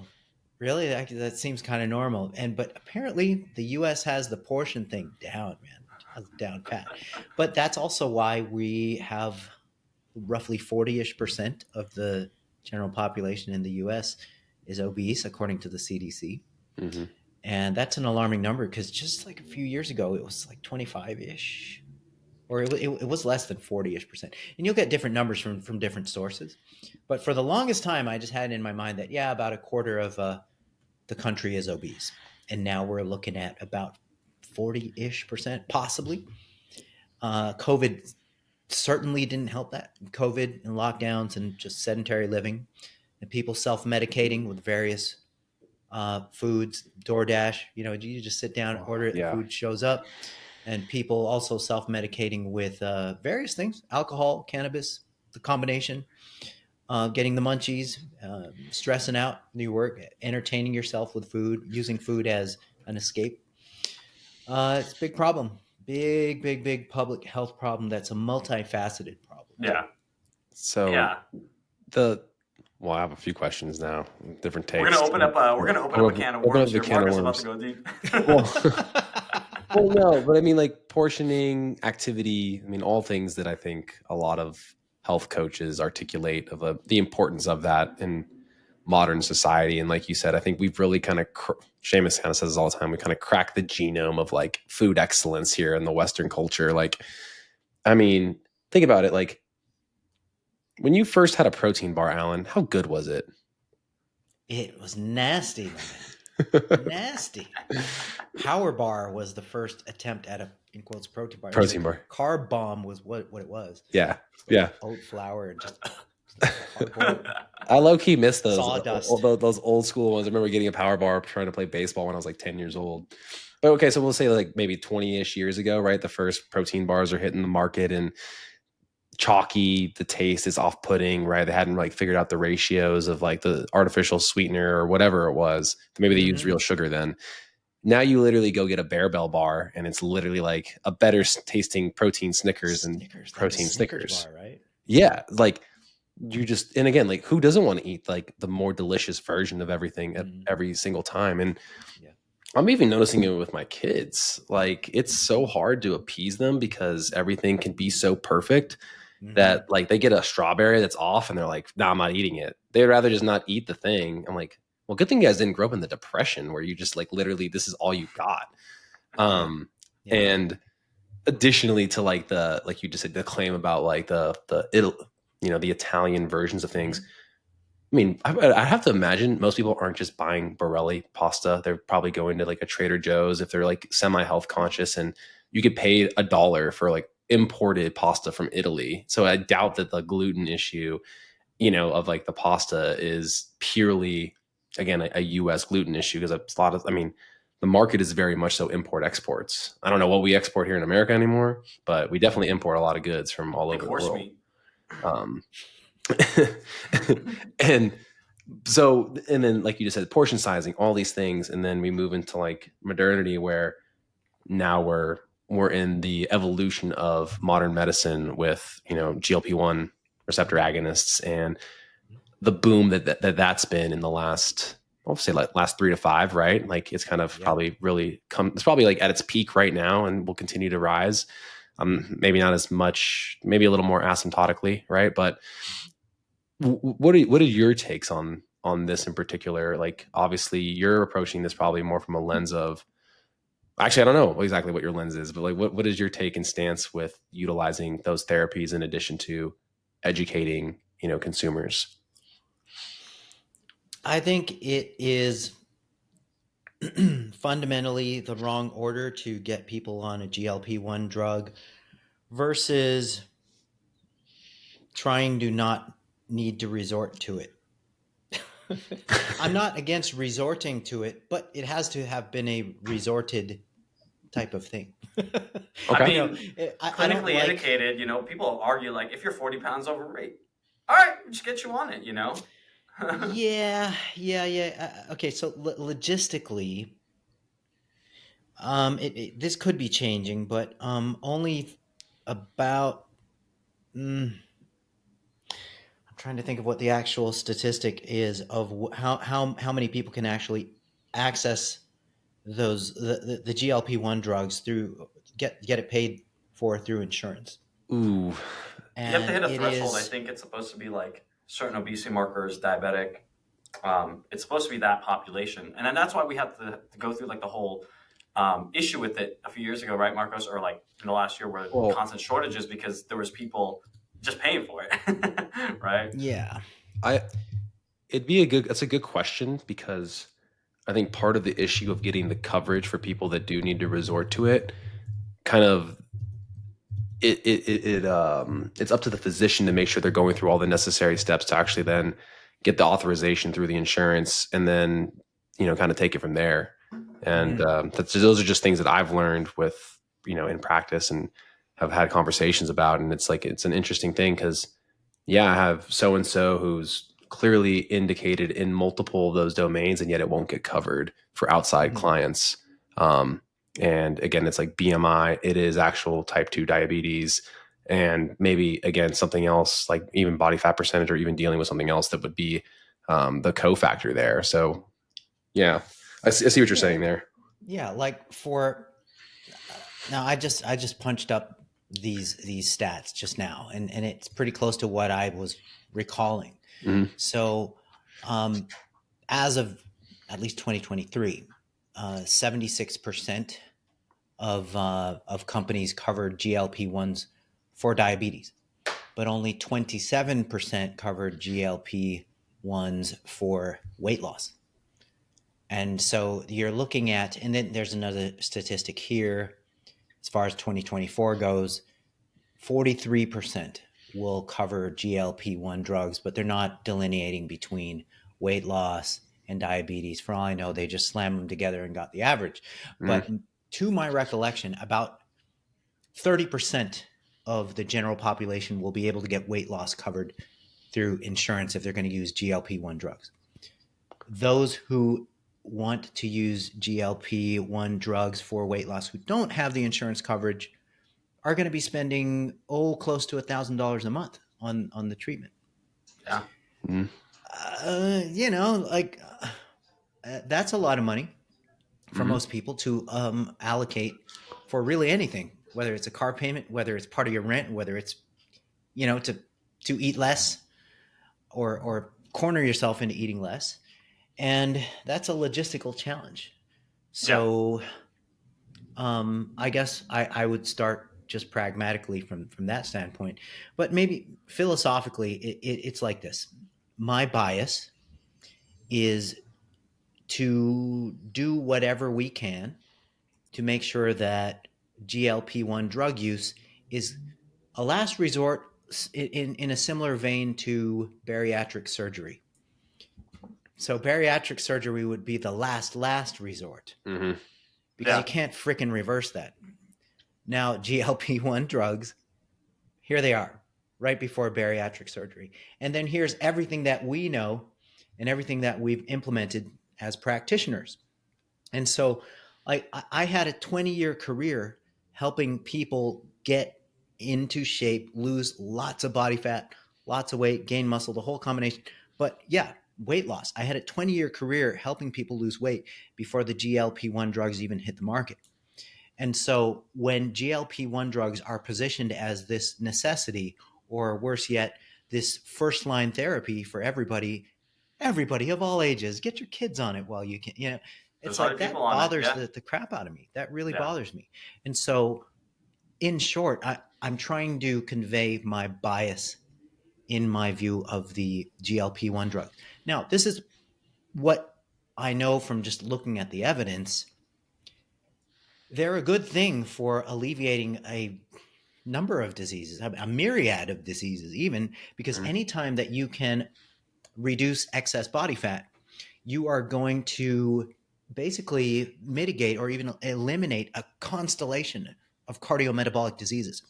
really? That seems kind of normal." But apparently, the U.S. has the portion thing down, man, down pat. But that's also why we have roughly 40-ish% of the general population in the U.S. is obese, according to the CDC. Mm-hmm. And that's an alarming number because just like a few years ago, it was like 25-ish, or it was less than 40-ish%. And you'll get different numbers from different sources. But for the longest time, I just had in my mind that, yeah, about a quarter of the country is obese. And now we're looking at about 40-ish%, possibly. COVID certainly didn't help that. COVID and lockdowns and just sedentary living and people self-medicating with various foods, DoorDash, you just sit down, order it, the food shows up. And people also self-medicating with various things, alcohol, cannabis, the combination, getting the munchies, stressing out new work, entertaining yourself with food, using food as an escape. It's a big problem. Big public health problem that's a multifaceted problem. Yeah. So yeah. I have a few questions now. Different takes. We're gonna open up a can of worms here. Marcus about to go deep. Well, no, but I mean, like portioning, activity. I mean, all things that I think a lot of health coaches articulate of the importance of that in modern society. And like you said, I think we've really kind of, Seamus kind of says this all the time, we kind of cracked the genome of like food excellence here in the Western culture. Like, I mean, think about it. Like when you first had a protein bar, Alan, how good was it? It was nasty, man. Nasty. Power bar was the first attempt at a, in quotes, protein bar. Protein bar. Carb bomb was what it was. Yeah. Oat flour and just I low-key miss those sawdust. Those old school ones. I remember getting a power bar trying to play baseball when I was like 10 years old. But okay, so we'll say like maybe 20-ish years ago, right? The first protein bars are hitting the market and chalky, the taste is off-putting, right? They hadn't like figured out the ratios of like the artificial sweetener or whatever it was. Maybe they used real sugar then. Now you literally go get a Bear Bell bar and it's literally like a better tasting protein Snickers and protein Snickers. Bar, right? Yeah, like you just, and again, like who doesn't want to eat like the more delicious version of everything at every single time? And I'm even noticing it with my kids. Like it's so hard to appease them because everything can be so perfect that like they get a strawberry that's off and they're like, "No, I'm not eating it." They'd rather just not eat the thing. I'm like, well, good thing you guys didn't grow up in the Depression where you just like literally this is all you got. And additionally to like like you just said, the claim about like the Italian versions of things. I mean, I have to imagine most people aren't just buying Borelli pasta. They're probably going to like a Trader Joe's if they're like semi health conscious, and you could pay $1 for like imported pasta from Italy. So I doubt that the gluten issue, of like the pasta is purely, again, a US gluten issue, because a lot of, I mean, the market is very much so import exports. I don't know what we export here in America anymore, but we definitely import a lot of goods from all Like over the horse world. meat. Um, and so, and then like you just said, portion sizing, all these things, and then we move into like modernity, where now we're in the evolution of modern medicine with GLP-1 receptor agonists, and the boom that's been in the last, I'll say like last 3 to 5, right? Like it's kind of Yeah. probably really it's probably like at its peak right now and will continue to rise. Maybe not as much, maybe a little more asymptotically, right? But what are your takes on this in particular? Like obviously you're approaching this probably more from a lens of, actually I don't know exactly what your lens is, but like what is your take and stance with utilizing those therapies in addition to educating consumers? I think it is fundamentally the wrong order to get people on a GLP-1 drug versus trying to not need to resort to it. I'm not against resorting to it, but it has to have been a resorted type of thing. I Okay. mean, I don't clinically like. indicated, people argue like if you're 40 pounds overweight, all right, just get you on it, Yeah. Okay, so logistically, this could be changing, but only about. I'm trying to think of what the actual statistic is of how many people can actually access the GLP-1 drugs through get it paid for through insurance. Ooh. You have to And hit a it threshold. I is, think it's supposed to be like certain obesity markers, diabetic. It's supposed to be that population, and then that's why we have to go through like the whole issue with it a few years ago, right, Marcos, or like in the last year, where Well, constant shortages because there was people just paying for it, right? yeah. I it'd be a good that's a good question, because I think part of the issue of getting the coverage for people that do need to resort to it, kind of it's up to the physician to make sure they're going through all the necessary steps to actually then get the authorization through the insurance, and then kind of take it from there. And Mhm. those are just things that I've learned with in practice, and have had conversations about. And it's like it's an interesting thing, because yeah, I have so and so who's clearly indicated in multiple of those domains, and yet it won't get covered for outside Mhm. clients. Um, and again, it's like BMI, it is actual type 2 diabetes, and maybe again something else like even body fat percentage, or even dealing with something else that would be the cofactor there. So yeah, I see what you're Yeah. saying there. Yeah, like for now, I just punched up these stats just now, and it's pretty close to what I was recalling. Mhm. So, as of at least 2023, 76% of companies covered GLP-1s for diabetes, but only 27% covered GLP-1s for weight loss. And so you're looking at, and then there's another statistic here as far as 2024 goes. 43% will cover GLP-1 drugs, but they're not delineating between weight loss and diabetes. For all I know, they just slammed them together and got the average. Mhm. But to my recollection, about 30% of the general population will be able to get weight loss covered through insurance if they're going to use GLP-1 drugs. Those who want to use GLP-1 drugs for weight loss who don't have the insurance coverage are going to be spending close to $1,000 a month on the treatment. Yeah. Mhm. Like that's a lot of money for Mhm. most people to allocate for really anything, whether it's a car payment, whether it's part of your rent, whether it's to eat less or corner yourself into eating less, and that's a logistical challenge. Yeah. So I guess I would start just pragmatically from that standpoint, but maybe philosophically, it's like this. my bias is to do whatever we can to make sure that GLP-1 drug use is a last resort in a similar vein to bariatric surgery. So bariatric surgery would be the last resort Mm-hmm. because you Yeah. can't fricking reverse that. Now, GLP-1 drugs, here they are, right before bariatric surgery. And then here's everything that we know and everything that we've implemented as practitioners. And so I had a 20-year career helping people get into shape, lose lots of body fat, lots of weight, gain muscle, the whole combination. But yeah, weight loss. I had a 20-year career helping people lose weight before the GLP-1 drugs even hit the market. And so when GLP-1 drugs are positioned as this necessity, or worse yet, this first line therapy for everybody of all ages, get your kids on it while you can, There's it's other like people that on it. bothers Yeah. the crap out of me. That really Yeah. bothers me. And so in short, I'm trying to convey my bias in my view of the GLP-1 drugs. Now, this is what I know from just looking at the evidence. They're a good thing for alleviating a number of diseases, a myriad of diseases, even because Mm-hmm. anytime that you can reduce excess body fat, you are going to basically mitigate or even eliminate a constellation of cardiometabolic diseases.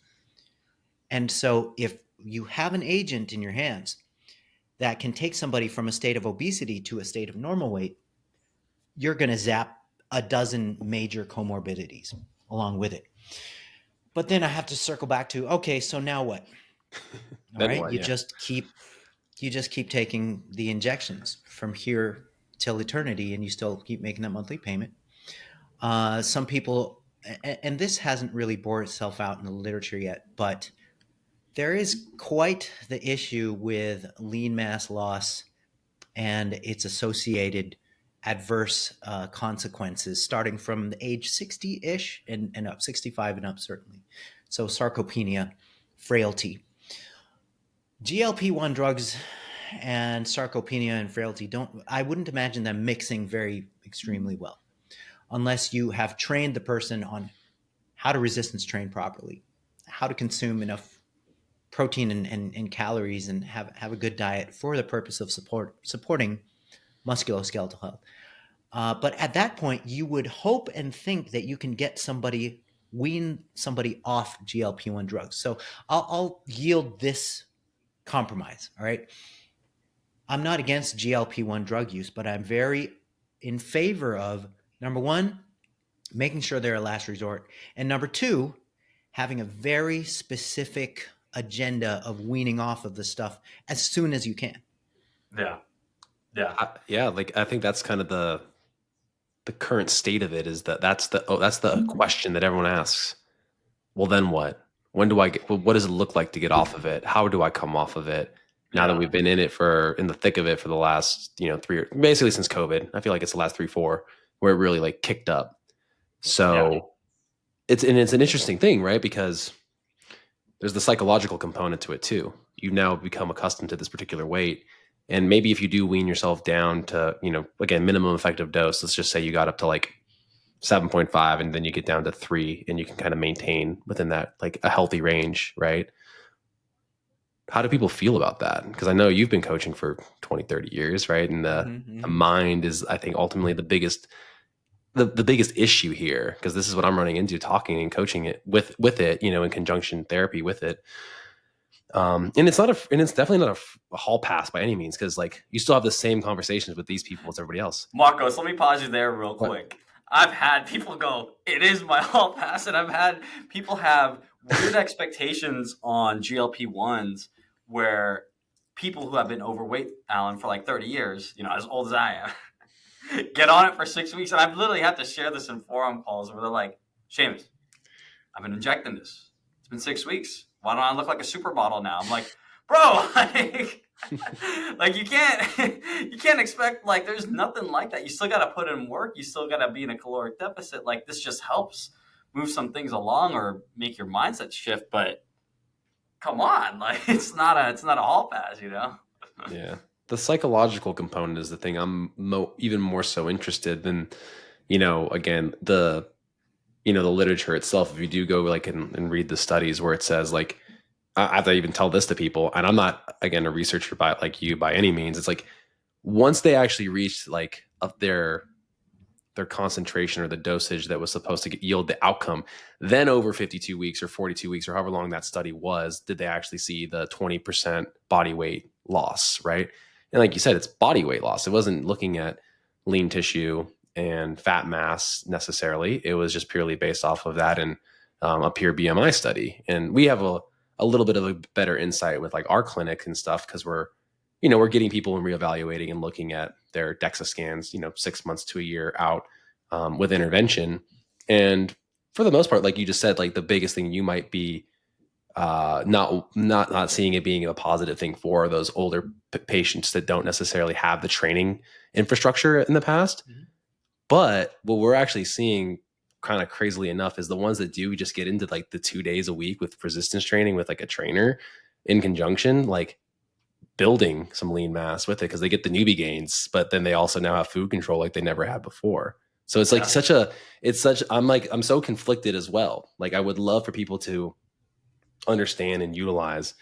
And so if you have an agent in your hands that can take somebody from a state of obesity to a state of normal weight, you're going to zap a dozen major comorbidities along with it. But then I have to circle back to, okay, so now what? All Then right, what? Yeah. you just keep taking the injections from here till eternity, and you still keep making that monthly payment. Some people, and this hasn't really bore itself out in the literature yet, but there is quite the issue with lean mass loss and its associated adverse consequences starting from the age 60-ish and up, 65 and up, certainly. So sarcopenia, frailty. GLP-1 drugs and sarcopenia and frailty I wouldn't imagine them mixing very extremely well unless you have trained the person on how to resistance train properly, how to consume enough protein and calories, and have a good diet for the purpose of supporting musculoskeletal health. But at that point, you would hope and think that you can wean somebody off GLP-1 drugs. So I'll yield this compromise. All right. I'm not against GLP-1 drug use, but I'm very in favor of, number one, making sure they're a last resort, and number two, having a very specific agenda of weaning off of the stuff as soon as you can. Yeah. Yeah. Yeah, like I think that's kind of the current state of it is that's the question that everyone asks. Well, then what? When do I get? What does it look like to get off of it? How do I come off of it? Now that Yeah. we've been in the thick of it for the last 3 basically since COVID, I feel like it's the last 3 4 where it really like kicked up. Yeah. So it's an interesting thing, right? Because there's the psychological component to it too. You now become accustomed to this particular weight. And maybe if you do wean yourself down to, again, minimum effective dose, let's just say you got up to like 7.5 and then you get down to 3 and you can kind of maintain within that, like a healthy range, right? How do people feel about that? Because I know you've been coaching for 20, 30 years, right? And the mind is, I think, ultimately the biggest issue here, because this is what I'm running into talking and coaching it with it, in conjunction therapy with it. And it's definitely not a hall pass by any means, because like you still have the same conversations with these people as everybody else. Marcos, let me pause you there real But quick. I've had people go, it is my hall pass, and I've had people have weird expectations on GLP-1s where people who have been overweight, Alan, for like 30 years, as old as I am, get on it for 6 weeks. And I've literally had to share this in forum calls where they're like, Seamus, I've been injecting this. It's been 6 weeks. Why don't I look like a supermodel now? I'm like, bro, like you can't expect, like, there's nothing like that. You still got to put in work. You still got to be in a caloric deficit. Like, this just helps move some things along or make your mindset shift. But come on, like, it's not a hall pass. Yeah. the psychological component is the thing I'm even more so interested than, again, the literature itself. If you do go like and read the studies where it says like, I have to even tell this to people, and I'm not, again, a researcher by like you by any means. It's like once they actually reached like up their concentration or the dosage that was supposed to yield the outcome, then over 52 weeks or 42 weeks or however long that study was, did they actually see the 20% body weight loss, right? And like you said, it's body weight loss. It wasn't looking at lean tissue and fat mass necessarily. It was just purely based off of that and a pure BMI study. And we have a little bit of a better insight with like our clinic and stuff because we're getting people and reevaluating and looking at their DEXA scans, 6 months to a year out with intervention. And for the most part, like you just said, like the biggest thing you might be not seeing it being a positive thing for those older patients that don't necessarily have the training infrastructure in the past. Mhm. But what we're actually seeing kind of crazily enough is the ones that do just get into like the 2 days a week with resistance training with like a trainer in conjunction, like building some lean mass with it because they get the newbie gains, but then they also now have food control like they never had before. So it's like Yeah. I'm so conflicted as well. Like I would love for people to understand and utilize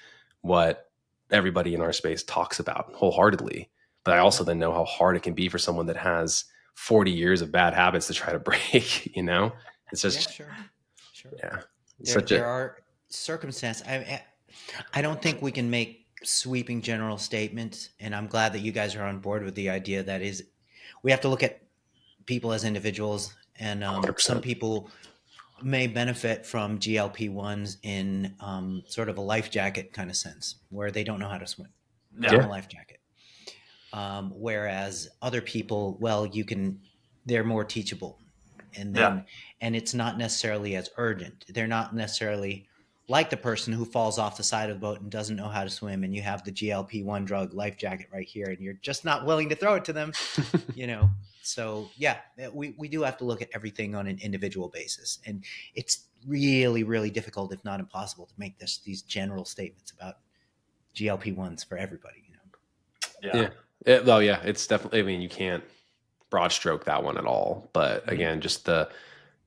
what everybody in our space talks about wholeheartedly. But I also Yeah. then know how hard it can be for someone that has 40 years of bad habits to try to break. It's Yeah, just, sure. Sure. yeah, it's There such a, there are circumstances. I don't think we can make sweeping general statements, and I'm glad that you guys are on board with the idea that is we have to look at people as individuals, and some 100%. people may benefit from GLP-1s in sort of a life jacket kind of sense, where they don't know how to swim. Give them Yeah. a life jacket. Whereas other people, well, they're more teachable, and Yeah. it's not necessarily as urgent. They're not necessarily like the person who falls off the side of the boat and doesn't know how to swim, and you have the GLP-1 drug life jacket right here, and you're just not willing to throw it to them, you know. So yeah, we do have to look at everything on an individual basis, and it's really really difficult, if not impossible, to make these general statements about GLP-1s for everybody. Yeah. Yeah. Well, yeah, it's definitely, I mean, you can't broad stroke that one at all. But Mhm.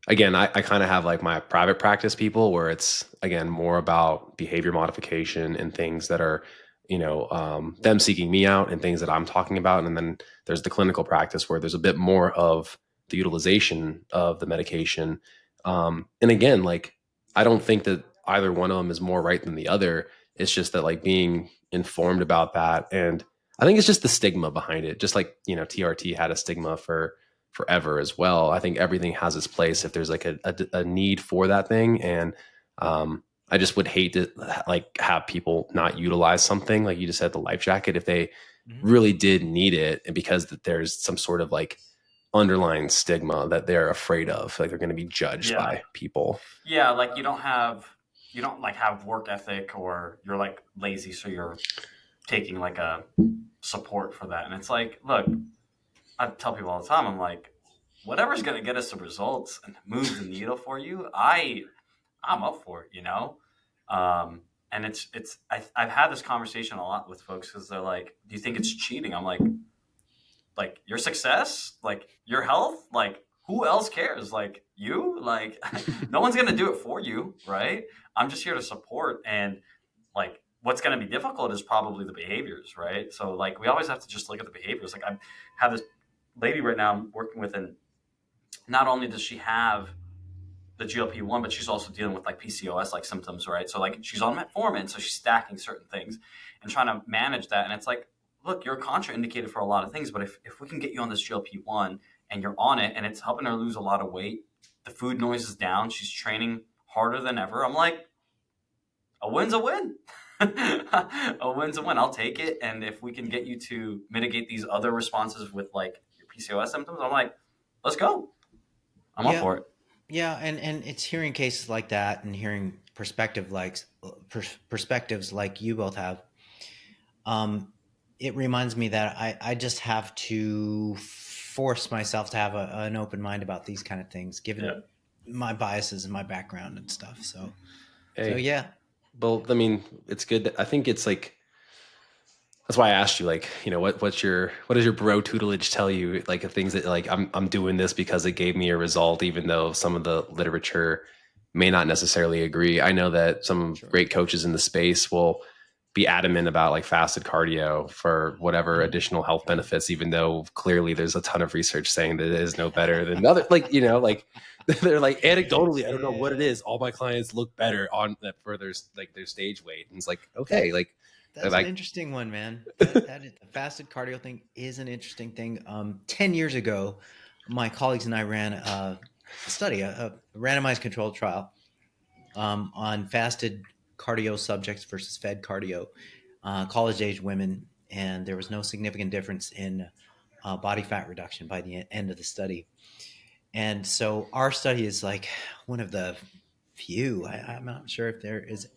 again, I kind of have like my private practice people where it's, again, more about behavior modification and things that are, them seeking me out and things that I'm talking about. And then there's the clinical practice where there's a bit more of the utilization of the medication. And again, like, I don't think that either one of them is more right than the other. It's just that like being informed about that. And I think it's just the stigma behind it. Just like, TRT had a stigma for forever as well. I think everything has its place if there's like a need for that thing. And I just would hate to like have people not utilize something like you just said, the life jacket, if they Mhm. really did need it, and because that there's some sort of like underlying stigma that they're afraid of, like they're going to be judged Yeah. by people. Yeah. Like you don't like have work ethic, or you're like lazy, so you're taking like a support for that. And it's like, look, I tell people all the time, I'm like, whatever's going to get us the results and move the needle for you, I'm up for it, you know? And I've had this conversation a lot with folks because they're like, do you think it's cheating? I'm like your success, like your health, like who else cares? Like you, like no one's going to do it for you. Right. I'm just here to support. And like, what's going to be difficult is probably the behaviors. Right. So like, we always have to just look at the behaviors. Like I have this lady right now I'm working with, and not only does she have the GLP-1, but she's also dealing with like PCOS like symptoms, right? So like she's on metformin, so she's stacking certain things and trying to manage that. And it's like, look, you're contraindicated for a lot of things, but if we can get you on this GLP-1 and you're on it and it's helping her lose a lot of weight, the food noise is down, she's training harder than ever. I'm like, a win's a win. A win's a win. I'll take it. And if we can get you to mitigate these other responses with like your PCOS symptoms, I'm like, let's go. I'm up Yeah, for it. yeah, and it's hearing cases like that and hearing perspectives like you both have. Um, it reminds me that I just have to force myself to have an open mind about these kind of things, given Yeah. my biases and my background and stuff. So Hey, yeah, well, I mean, it's good. I think it's like That's why I asked you, like, what does your bro tutelage tell you? Like the things that like I'm doing this because it gave me a result, even though some of the literature may not necessarily agree. I know that some Sure. great coaches in the space will be adamant about like fasted cardio for whatever Mm. additional health benefits, even though clearly there's a ton of research saying that it is no better than other, like, like they're like anecdotally, I don't know what it Yeah. is. All my clients look better on that for their stage weight. And it's like, okay, That's an interesting one, man. That is, the fasted cardio thing is an interesting thing. 10 years ago, my colleagues and I ran a study, a randomized controlled trial on fasted cardio subjects versus fed cardio, college age women, and there was no significant difference in body fat reduction by the end of the study. And so our study is like one of the few. I'm not sure if there is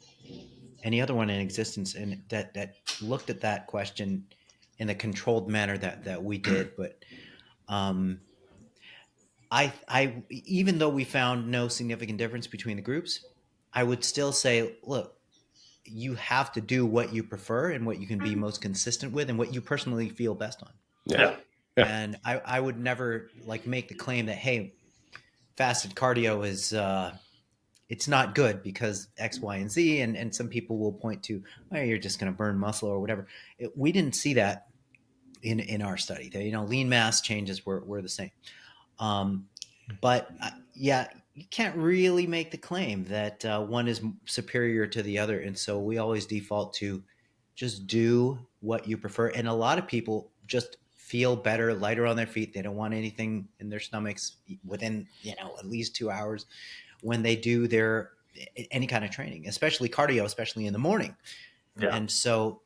any other one in existence and that looked at that question in a controlled manner that we did. But um, I even though we found no significant difference between the groups, I would still say, look, you have to do what you prefer and what you can be most consistent with and what you personally feel best on. yeah, Yeah. yeah, And I would never like make the claim that, hey, fasted cardio is it's not good because X, Y, and Z. And some people will point to, oh, you're just going to burn muscle or whatever. We didn't see that in our study. Lean mass changes were the same. Um, but yeah, you can't really make the claim that one is superior to the other. And so we always default to just do what you prefer. And a lot of people just feel better, lighter on their feet. They don't want anything in their stomachs within, at least 2 hours when they do their any kind of training, especially cardio, especially in the morning. Yeah. And so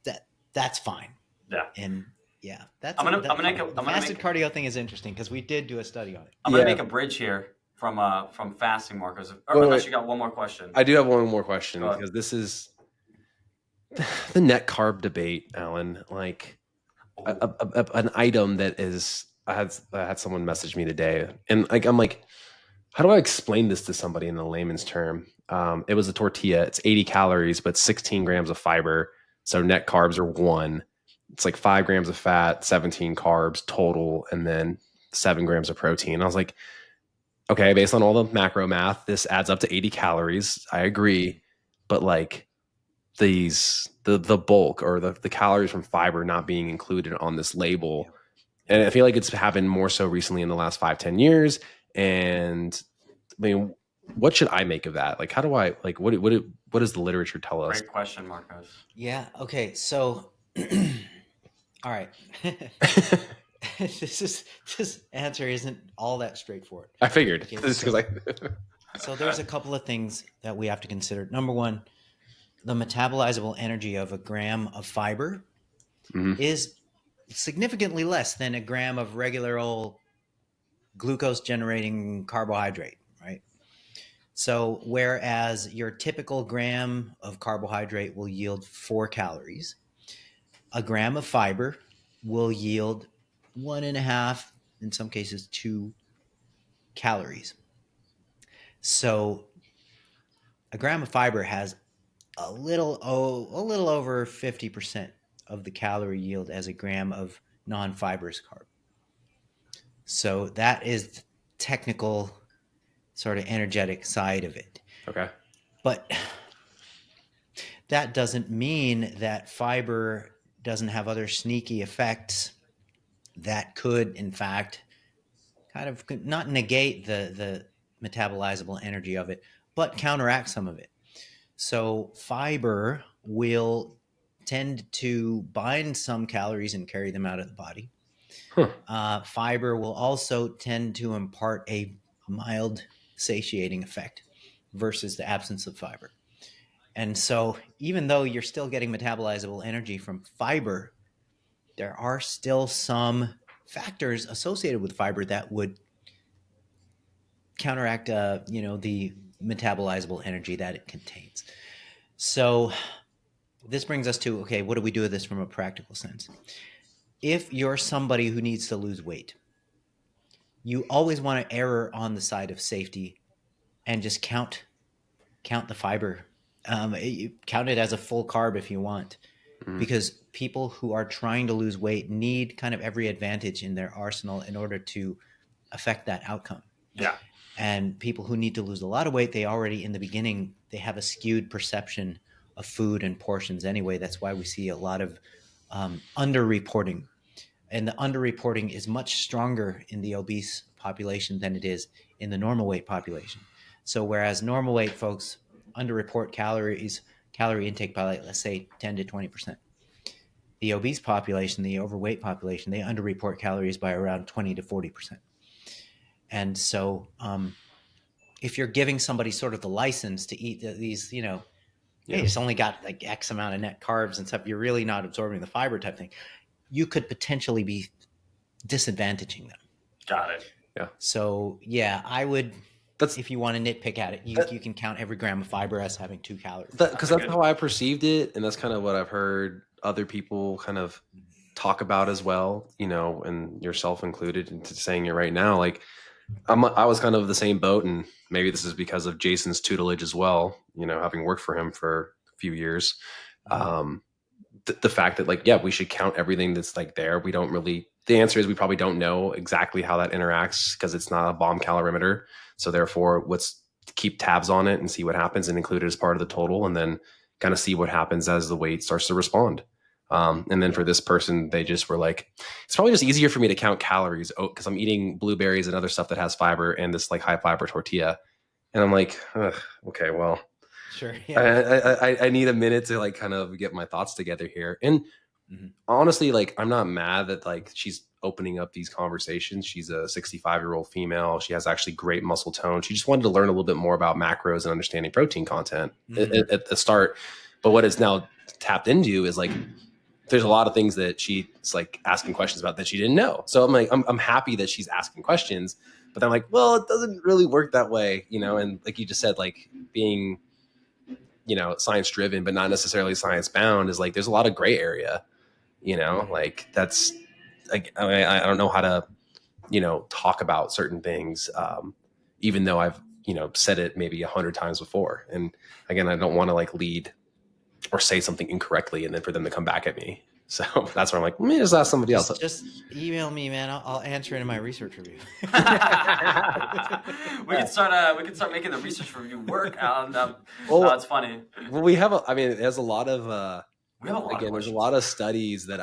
that's fine. Yeah. And yeah, I'm gonna I'm gonna make a, the I'm gonna fasted make cardio thing is interesting because we did do a study on it. I'm gonna yeah. make a bridge here from fasting, Marcos. Or Wait, unless wait. you got one more question. I do have one more Go question ahead. because this is the net carb debate, Alan. Like an item that is, I had someone message me today, and like I'm like, how do I explain this to somebody in a layman's term? It was a tortilla. It's 80 calories, but 16 grams of fiber. So net carbs are one. It's like 5 grams of fat, 17 carbs total, and then 7 grams of protein. I was like, okay, based on all the macro math, this adds up to 80 calories. I agree. But like the bulk or the calories from fiber not being included on this label. And I feel like it's happened more so recently in the last 5-10 years. And I mean, what should I make of that? Like, how do I like what does the literature tell us? Great question, Marcos. Yeah. Okay. So, all right. This answer isn't all that straightforward. I figured Okay. because I So there's a couple of things that we have to consider. Number one, the metabolizable energy of a gram of fiber Mhm. is significantly less than a gram of regular old glucose generating carbohydrate, right? So, whereas your typical gram of carbohydrate will yield 4 calories, a gram of fiber will yield 1.5, in some cases, 2 calories. So, a gram of fiber has a little over 50% of the calorie yield as a gram of non-fibrous carb. So that is the technical sort of energetic side of it. okay. But that doesn't mean that fiber doesn't have other sneaky effects that could, in fact, kind of not negate the metabolizable energy of it, but counteract some of it. So fiber will tend to bind some calories and carry them out of the body. Huh. Fiber will also tend to impart a mild satiating effect versus the absence of fiber. And so, even though you're still getting metabolizable energy from fiber, there are still some factors associated with fiber that would counteract, the metabolizable energy that it contains. So, this brings us to, okay, what do we do with this from a practical sense? If you're somebody who needs to lose weight, you always want to err on the side of safety and just count the fiber. You count it as a full carb if you want. because people who are trying to lose weight need kind of every advantage in their arsenal in order to affect that outcome. Yeah. And people who need to lose a lot of weight, they already in the beginning, they have a skewed perception of food and portions anyway. That's why we see a lot of underreporting. And the underreporting is much stronger in the obese population than it is in the normal weight population. So whereas normal weight folks underreport calorie intake by like, let's say 10 to 20%. The obese population, the overweight population, they underreport calories by around 20 to 40%. And so if you're giving somebody sort of the license to eat these, hey, it's only got like X amount of net carbs and stuff, you're really not absorbing the fiber type thing. You could potentially be disadvantaging them. Got it. Yeah. So yeah, I would. If you want to nitpick at it, you can count every gram of fiber as having 2 calories. Because that's how I perceived it, and that's kind of what I've heard other people kind of talk about as well, and yourself included, into saying it right now. Like I was kind of the same boat, and maybe this is because of Jason's tutelage as well, having worked for him for a few years. The fact that we should count everything that's like there. We don't really, the answer is we probably don't know exactly how that interacts because it's not a bomb calorimeter. So therefore, let's keep tabs on it and see what happens and include it as part of the total, and then kind of see what happens as the weight starts to respond. And then for this person, they just were like, it's probably just easier for me to count calories because I'm eating blueberries and other stuff that has fiber and this like high fiber tortilla. And I'm like, okay, well, sure. Yeah. I need a minute to like kind of get my thoughts together here. And honestly, like, I'm not mad that like she's opening up these conversations. She's a 65-year-old female. She has actually great muscle tone. She just wanted to learn a little bit more about macros and understanding protein content at the start. But what it's now tapped into is like, there's a lot of things that she's like asking questions about that she didn't know. So I'm like, I'm happy that she's asking questions, but I'm like, well, it doesn't really work that way, and like you just said, like being, science driven, but not necessarily science bound is like, there's a lot of gray area, like that's, like, I don't know how to, talk about certain things, even though I've, said it maybe 100 times before. And again, I don't want to like lead or say something incorrectly and then for them to come back at me. So that's where I'm like, let me just ask somebody else. Just email me, man. I'll answer it in my research review. We can start making the research review work. It's funny. Well, we have there's a lot of there's a lot of studies that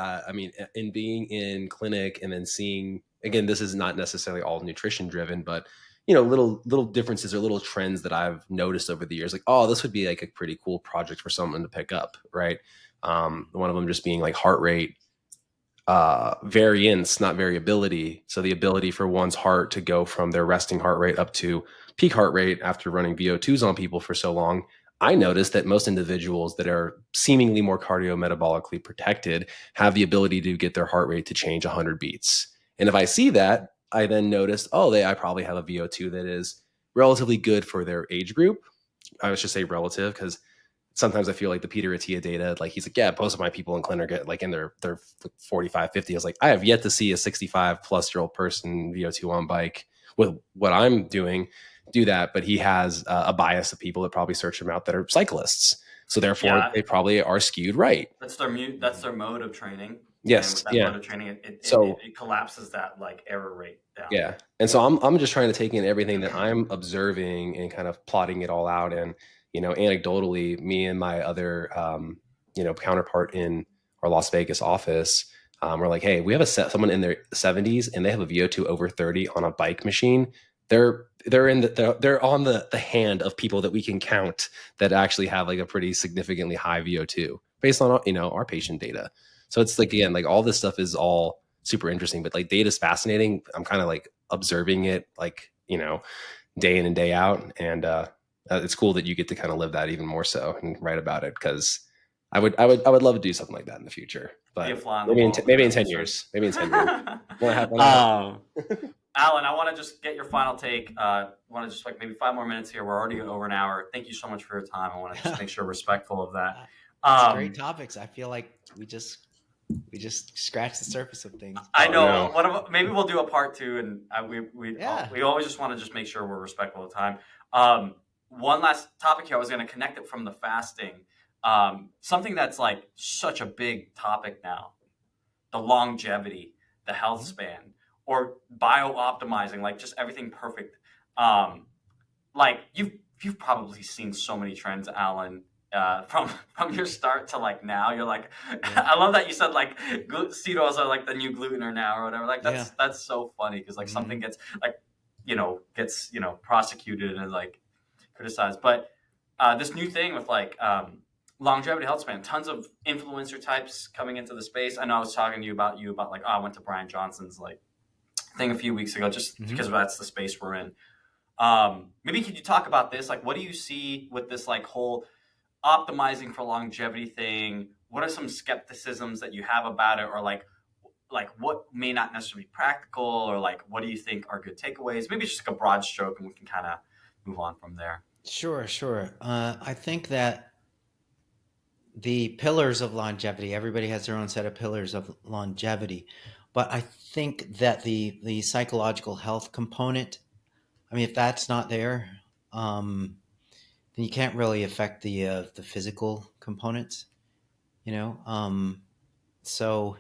in being in clinic and then seeing, again, this is not necessarily all nutrition driven, but little differences or little trends that I've noticed over the years. Like, oh, this would be like a pretty cool project for someone to pick up, right? One of them just being like heart rate variance, not variability. So the ability for one's heart to go from their resting heart rate up to peak heart rate after running VO2s on people for so long. I noticed that most individuals that are seemingly more cardiometabolically protected have the ability to get their heart rate to change 100 beats. And if I see that, I then noticed, I probably have a VO2 that is relatively good for their age group. I should say relative, because sometimes I feel like the Peter Attia data, like he's like, yeah, most of my people in clinic get like in their 45, 50. I was like, I have yet to see a 65 plus year old person VO2 on bike with what I'm doing do that. But he has a bias of people that probably search him out that are cyclists. So therefore they probably are skewed right. That's their mode of training. Yes. And with that mode of training, it collapses that like error rate down. Yeah. And so I'm just trying to take in everything that I'm observing and kind of plotting it all out. And, anecdotally, me and my other, counterpart in our Las Vegas office, we're like, hey, we have someone in their 70s and they have a VO2 over 30 on a bike machine. They're on the hand of people that we can count that actually have like a pretty significantly high VO2 based on, our patient data. So it's like, again, like all this stuff is all super interesting, but like data is fascinating. I'm kind of like observing it, like, day in and day out. And, it's cool that you get to kind of live that even more so and write about it. Cause I would love to do something like that in the future, but maybe in 10 years, Alan, I want to just get your final take. I want to just like maybe 5 more minutes here. We're already over an hour. Thank you so much for your time. I want to just make sure we're respectful of that. Great topics. I feel like we just scratched the surface of things. I know. Maybe we'll do a part 2, and we always just want to just make sure we're respectful of time. One last topic here. I was going to connect it from the fasting. Something that's like such a big topic now, the longevity, the health span, or bio optimizing, like just everything perfect. Um, like you've probably seen so many trends, Alan, from your start to like now. You're like, Yeah. I love that you said like Cetos are like the new gluten or now or whatever. Like Yeah. that's so funny because like something gets like gets prosecuted and like criticized, but this new thing with like longevity health span, tons of influencer types coming into the space. I know I was talking to you about like, oh, I went to Brian Johnson's like thing a few weeks ago just Mm-hmm. because that's the space we're in. Maybe could you talk about this? Like, what do you see with this like whole optimizing for longevity thing? What are some skepticisms that you have about it, or like what may not necessarily be practical, or like what do you think are good takeaways? Maybe it's just like a broad stroke, and we can kind of move on from there. Sure. I think that the pillars of longevity, everybody has their own set of pillars of longevity, but I think that the psychological health component, I mean, if that's not there, then you can't really affect the physical components, you know. So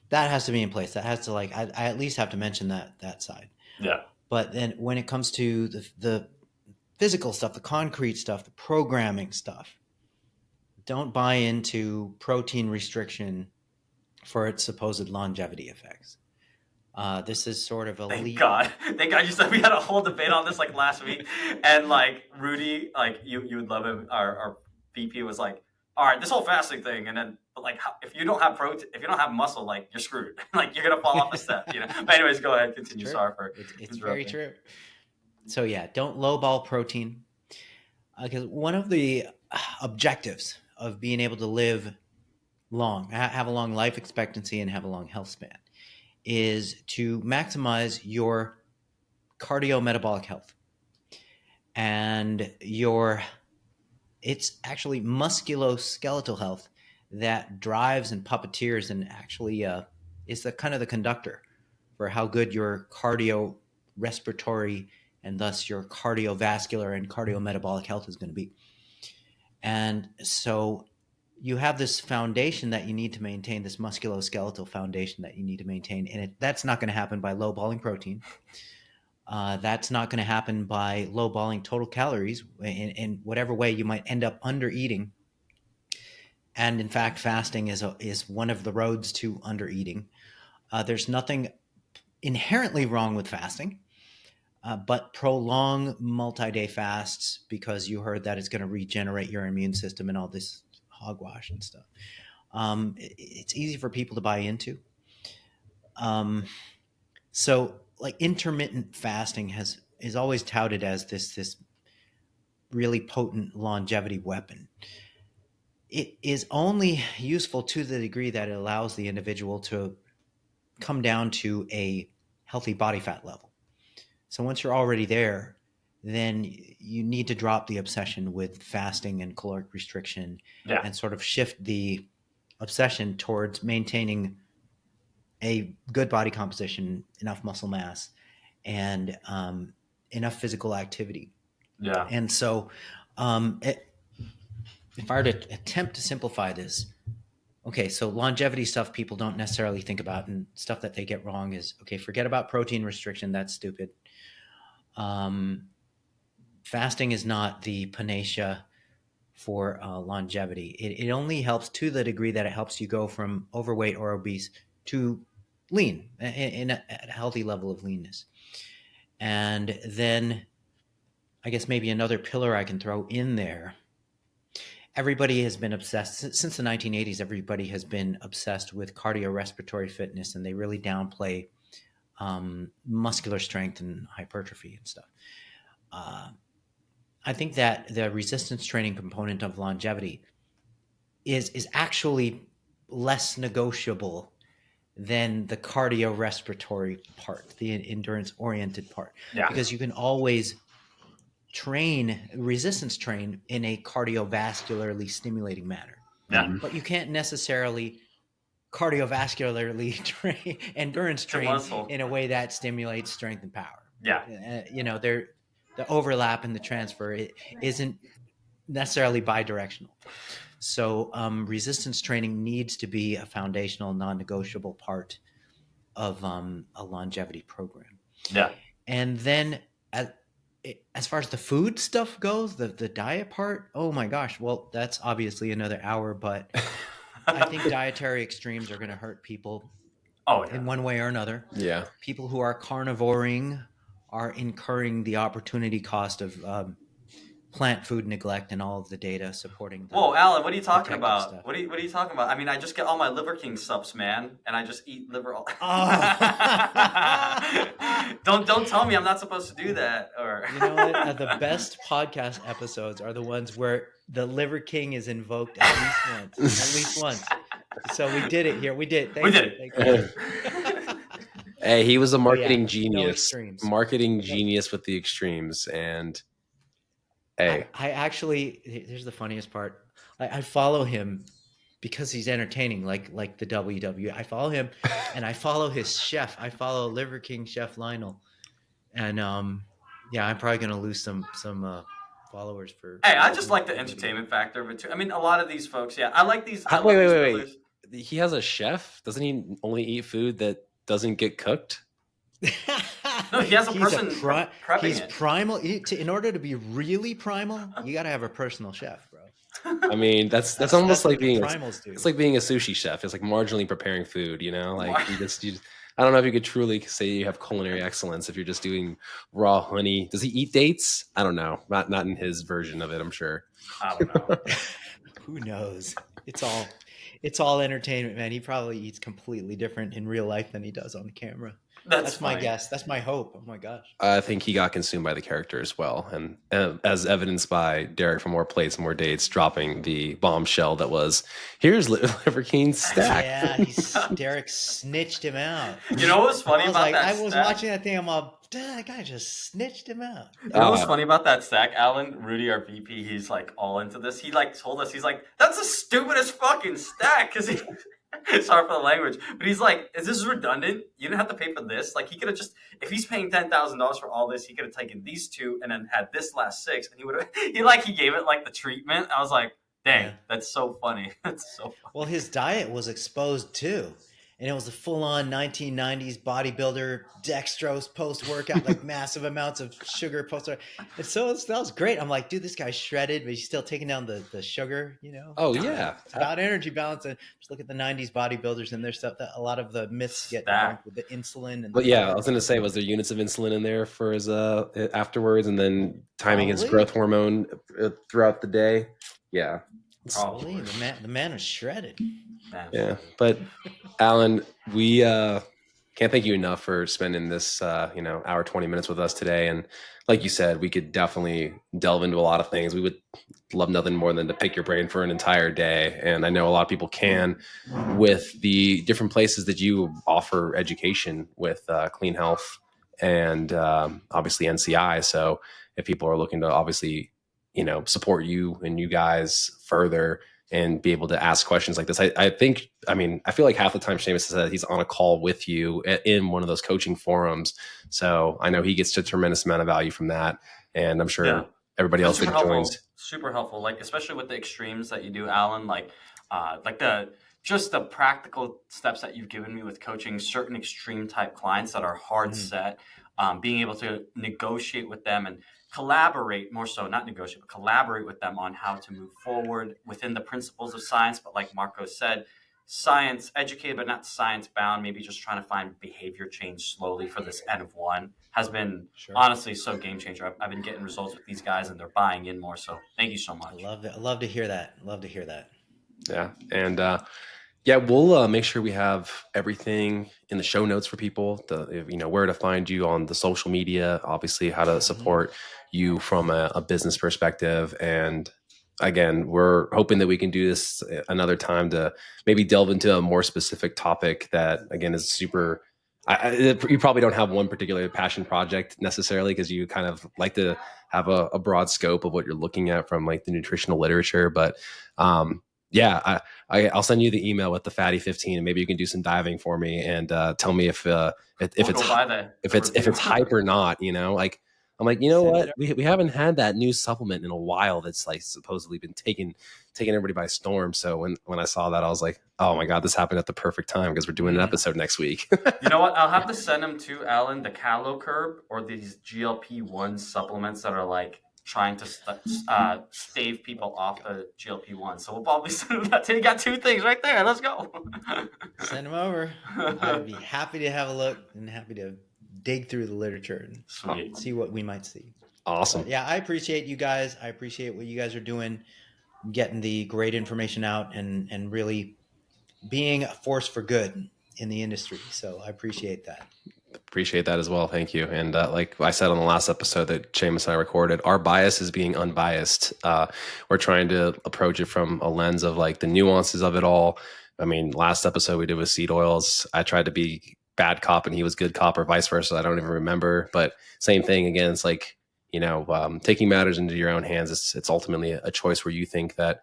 that has to be in place. That has to like I at least have to mention that side. Yeah. But then when it comes to the physical stuff, the concrete stuff, the programming stuff, don't buy into protein restriction for its supposed longevity effects. This is sort of Thank elite. God. Thank God you said we had a whole debate on this like last week. And like Rudy, like you would love him. Our VP was like, all right, this whole fasting thing. And then, but like, if you don't have protein, if you don't have muscle, like you're screwed. Like you're going to fall off a step, But anyways, go ahead. It's Continue. true. Sorry for It's very interrupting. true. So yeah, don't lowball protein, because one of the objectives of being able to live long, have a long life expectancy, and have a long health span is to maximize your cardiometabolic health and your it's actually musculoskeletal health that drives and puppeteers and actually is the kind of the conductor for how good your cardio respiratory and thus your cardiovascular and cardiometabolic health is going to be. And so you have this foundation that you need to maintain, this musculoskeletal foundation that you need to maintain, and that's not going to happen by low-balling protein. That's not going to happen by low-balling total calories in whatever way you might end up under-eating. And in fact, fasting is one of the roads to under-eating. There's nothing inherently wrong with fasting, but prolong multi-day fasts because you heard that it's going to regenerate your immune system and all this hogwash and stuff. It's easy for people to buy into. So like intermittent fasting is always touted as this really potent longevity weapon. It is only useful to the degree that it allows the individual to come down to a healthy body fat level. So once you're already there, then you need to drop the obsession with fasting and caloric restriction Yeah. and sort of shift the obsession towards maintaining a good body composition, enough muscle mass, and enough physical activity. Yeah. And so if I were to attempt to simplify this, okay, so longevity stuff people don't necessarily think about, and stuff that they get wrong is, okay, forget about protein restriction. That's stupid. Fasting is not the panacea for longevity. It only helps to the degree that it helps you go from overweight or obese to lean at a healthy level of leanness. And then I guess maybe another pillar I can throw in there. Everybody has been obsessed since the 1980s. Everybody has been obsessed with cardiorespiratory fitness, and they really downplay muscular strength and hypertrophy and stuff. I think that the resistance training component of longevity is actually less negotiable than the cardiorespiratory part, the endurance oriented part, Yeah. because you can always resistance train in a cardiovascularly stimulating manner. Yeah. But you can't necessarily cardiovascularly train, endurance To train muscle. in a way that stimulates strength and power. Yeah. The overlap and the transfer, it isn't necessarily bidirectional. So resistance training needs to be a foundational, non-negotiable part of a longevity program. Yeah. And then as far as the food stuff goes, the diet part, oh my gosh, well, that's obviously another hour, but I think dietary extremes are going to hurt people in one way or another. Yeah. People who are carnivoring are incurring the opportunity cost of plant food neglect and all of the data supporting the Whoa, Alan, what are you talking protective about? stuff. What are you talking about? I mean, I just get all my Liver King subs, man, and I just eat liver all. Oh. Don't tell me I'm not supposed to do that. Or You know what? The best podcast episodes are the ones where the Liver King is invoked at least once. At least once. So we did it here. We did. We did Thank you. Hey, he was a marketing No genius. extremes. Marketing genius with the extremes. And hey, I actually, here's the funniest part. I follow him because he's entertaining, like the WWE. I follow him, and I follow his chef. I follow Liver King Chef Lionel, and yeah, I'm probably gonna lose some followers for. Hey, I just like the entertainment factor of it too. I mean, a lot of these folks, yeah, I like these. I love wait. these fillers. He has a chef? Doesn't he only eat food that doesn't get cooked? No, he has a person prepping he's it. primal. In order to be really primal, you got to have a personal chef, bro. I mean, that's almost like being primals do. It's like being a sushi chef. It's like marginally preparing food, you know? Like you just I don't know if you could truly say you have culinary excellence if you're just doing raw honey. Does he eat dates? I don't know. Not in his version of it, I'm sure. I don't know. Who knows? It's all entertainment, man. He probably eats completely different in real life than he does on the camera. That's my guess. That's my hope. Oh my gosh. I think he got consumed by the character as well, and as evidenced by Derek from More Plates, More Dates dropping the bombshell that was, here's Liver King's stack. Yeah, Derek snitched him out. You know what's funny about that? I was watching that thing. I'm all, that guy just snitched him out. You know what's funny about that stack? Alan, Rudy, our VP, he's like all into this. He like told us, he's like, that's the stupidest fucking stack, because he. Sorry for the language, but he's like, "Is this redundant? You didn't have to pay for this. Like, he could have just, if he's paying $10,000 for all this, he could have taken these two and then had this last six, and he would have." He gave it like the treatment. I was like, "Dang, yeah. That's so funny." That's so funny. Well, his diet was exposed too, and it was a full-on 1990s bodybuilder dextrose post-workout, like massive amounts of sugar post-workout. And so that was great. I'm like, dude, this guy's shredded, but he's still taking down the sugar, you know? Oh, yeah. It's about energy balance. And just look at the 90s bodybuilders and their stuff, that a lot of the myths get debunked with the insulin. And I was going to say, was there units of insulin in there for his afterwards, and then timing his growth hormone throughout the day? Yeah. Probably. The man was shredded. Yeah, but Alan, we can't thank you enough for spending this hour 20 minutes with us today. And like you said, we could definitely delve into a lot of things. We would love nothing more than to pick your brain for an entire day. And I know a lot of people can, with the different places that you offer education with Clean Health and obviously NCI. So if people are looking to obviously support you and you guys further and be able to ask questions like this, I feel like half the time Seamus says he's on a call with you in one of those coaching forums. So I know he gets a tremendous amount of value from that. And I'm sure everybody else that joins. Super helpful. Like, especially with the extremes that you do, Alan, like the practical steps that you've given me with coaching certain extreme type clients that are hard set, being able to negotiate with them and collaborate, more so not negotiate, but collaborate with them on how to move forward within the principles of science. But like Marco said, science educated, but not science bound, maybe just trying to find behavior change slowly for this N of one has been honestly so game changer. I've been getting results with these guys and they're buying in more. So thank you so much. I love it. I love to hear that. Love to hear that. Yeah. And we'll make sure we have everything in the show notes for people, where to find you on the social media, obviously how to support you from a business perspective. And again, we're hoping that we can do this another time to maybe delve into a more specific topic that, again, is super. You probably don't have one particular passion project necessarily, because you kind of like to have a broad scope of what you're looking at from like the nutritional literature. But I'll send you the email with the Fatty 15, and maybe you can do some diving for me and tell me if it's hype or not. I'm like, you know Send what? it. We haven't had that new supplement in a while that's like supposedly been taking everybody by storm. So when I saw that, I was like, oh my God, this happened at the perfect time because we're doing an episode next week. You know what? I'll have to send them to Alan, the Calo Curb or these GLP-1 supplements that are like trying to stave people off the GLP-1. So we'll probably send them that. You got two things right there. Let's go. Send them over. I'd be happy to have a look and happy to dig through the literature and Sweet. see what we might see. Awesome. But yeah, I appreciate you guys. I appreciate what you guys are doing, getting the great information out and really being a force for good in the industry. So I appreciate that. Appreciate that as well. Thank you. And like I said on the last episode that Seamus and I recorded, our bias is being unbiased. We're trying to approach it from a lens of like the nuances of it all. I mean, last episode we did with seed oils, I tried to be bad cop and he was good cop or vice versa. I don't even remember, but same thing again. It's like, taking matters into your own hands. It's ultimately a choice where you think that,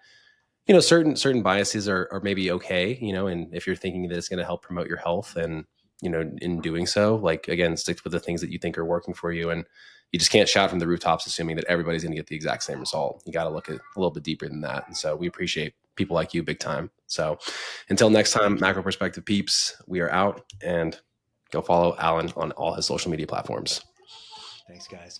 certain biases are maybe okay, and if you're thinking that it's going to help promote your health and, in doing so, like, again, stick with the things that you think are working for you. And you just can't shout from the rooftops assuming that everybody's going to get the exact same result. You got to look at a little bit deeper than that. And so we appreciate people like you big time. So until next time, Macro Perspective peeps, we are out, and go follow Alan on all his social media platforms. Thanks, guys.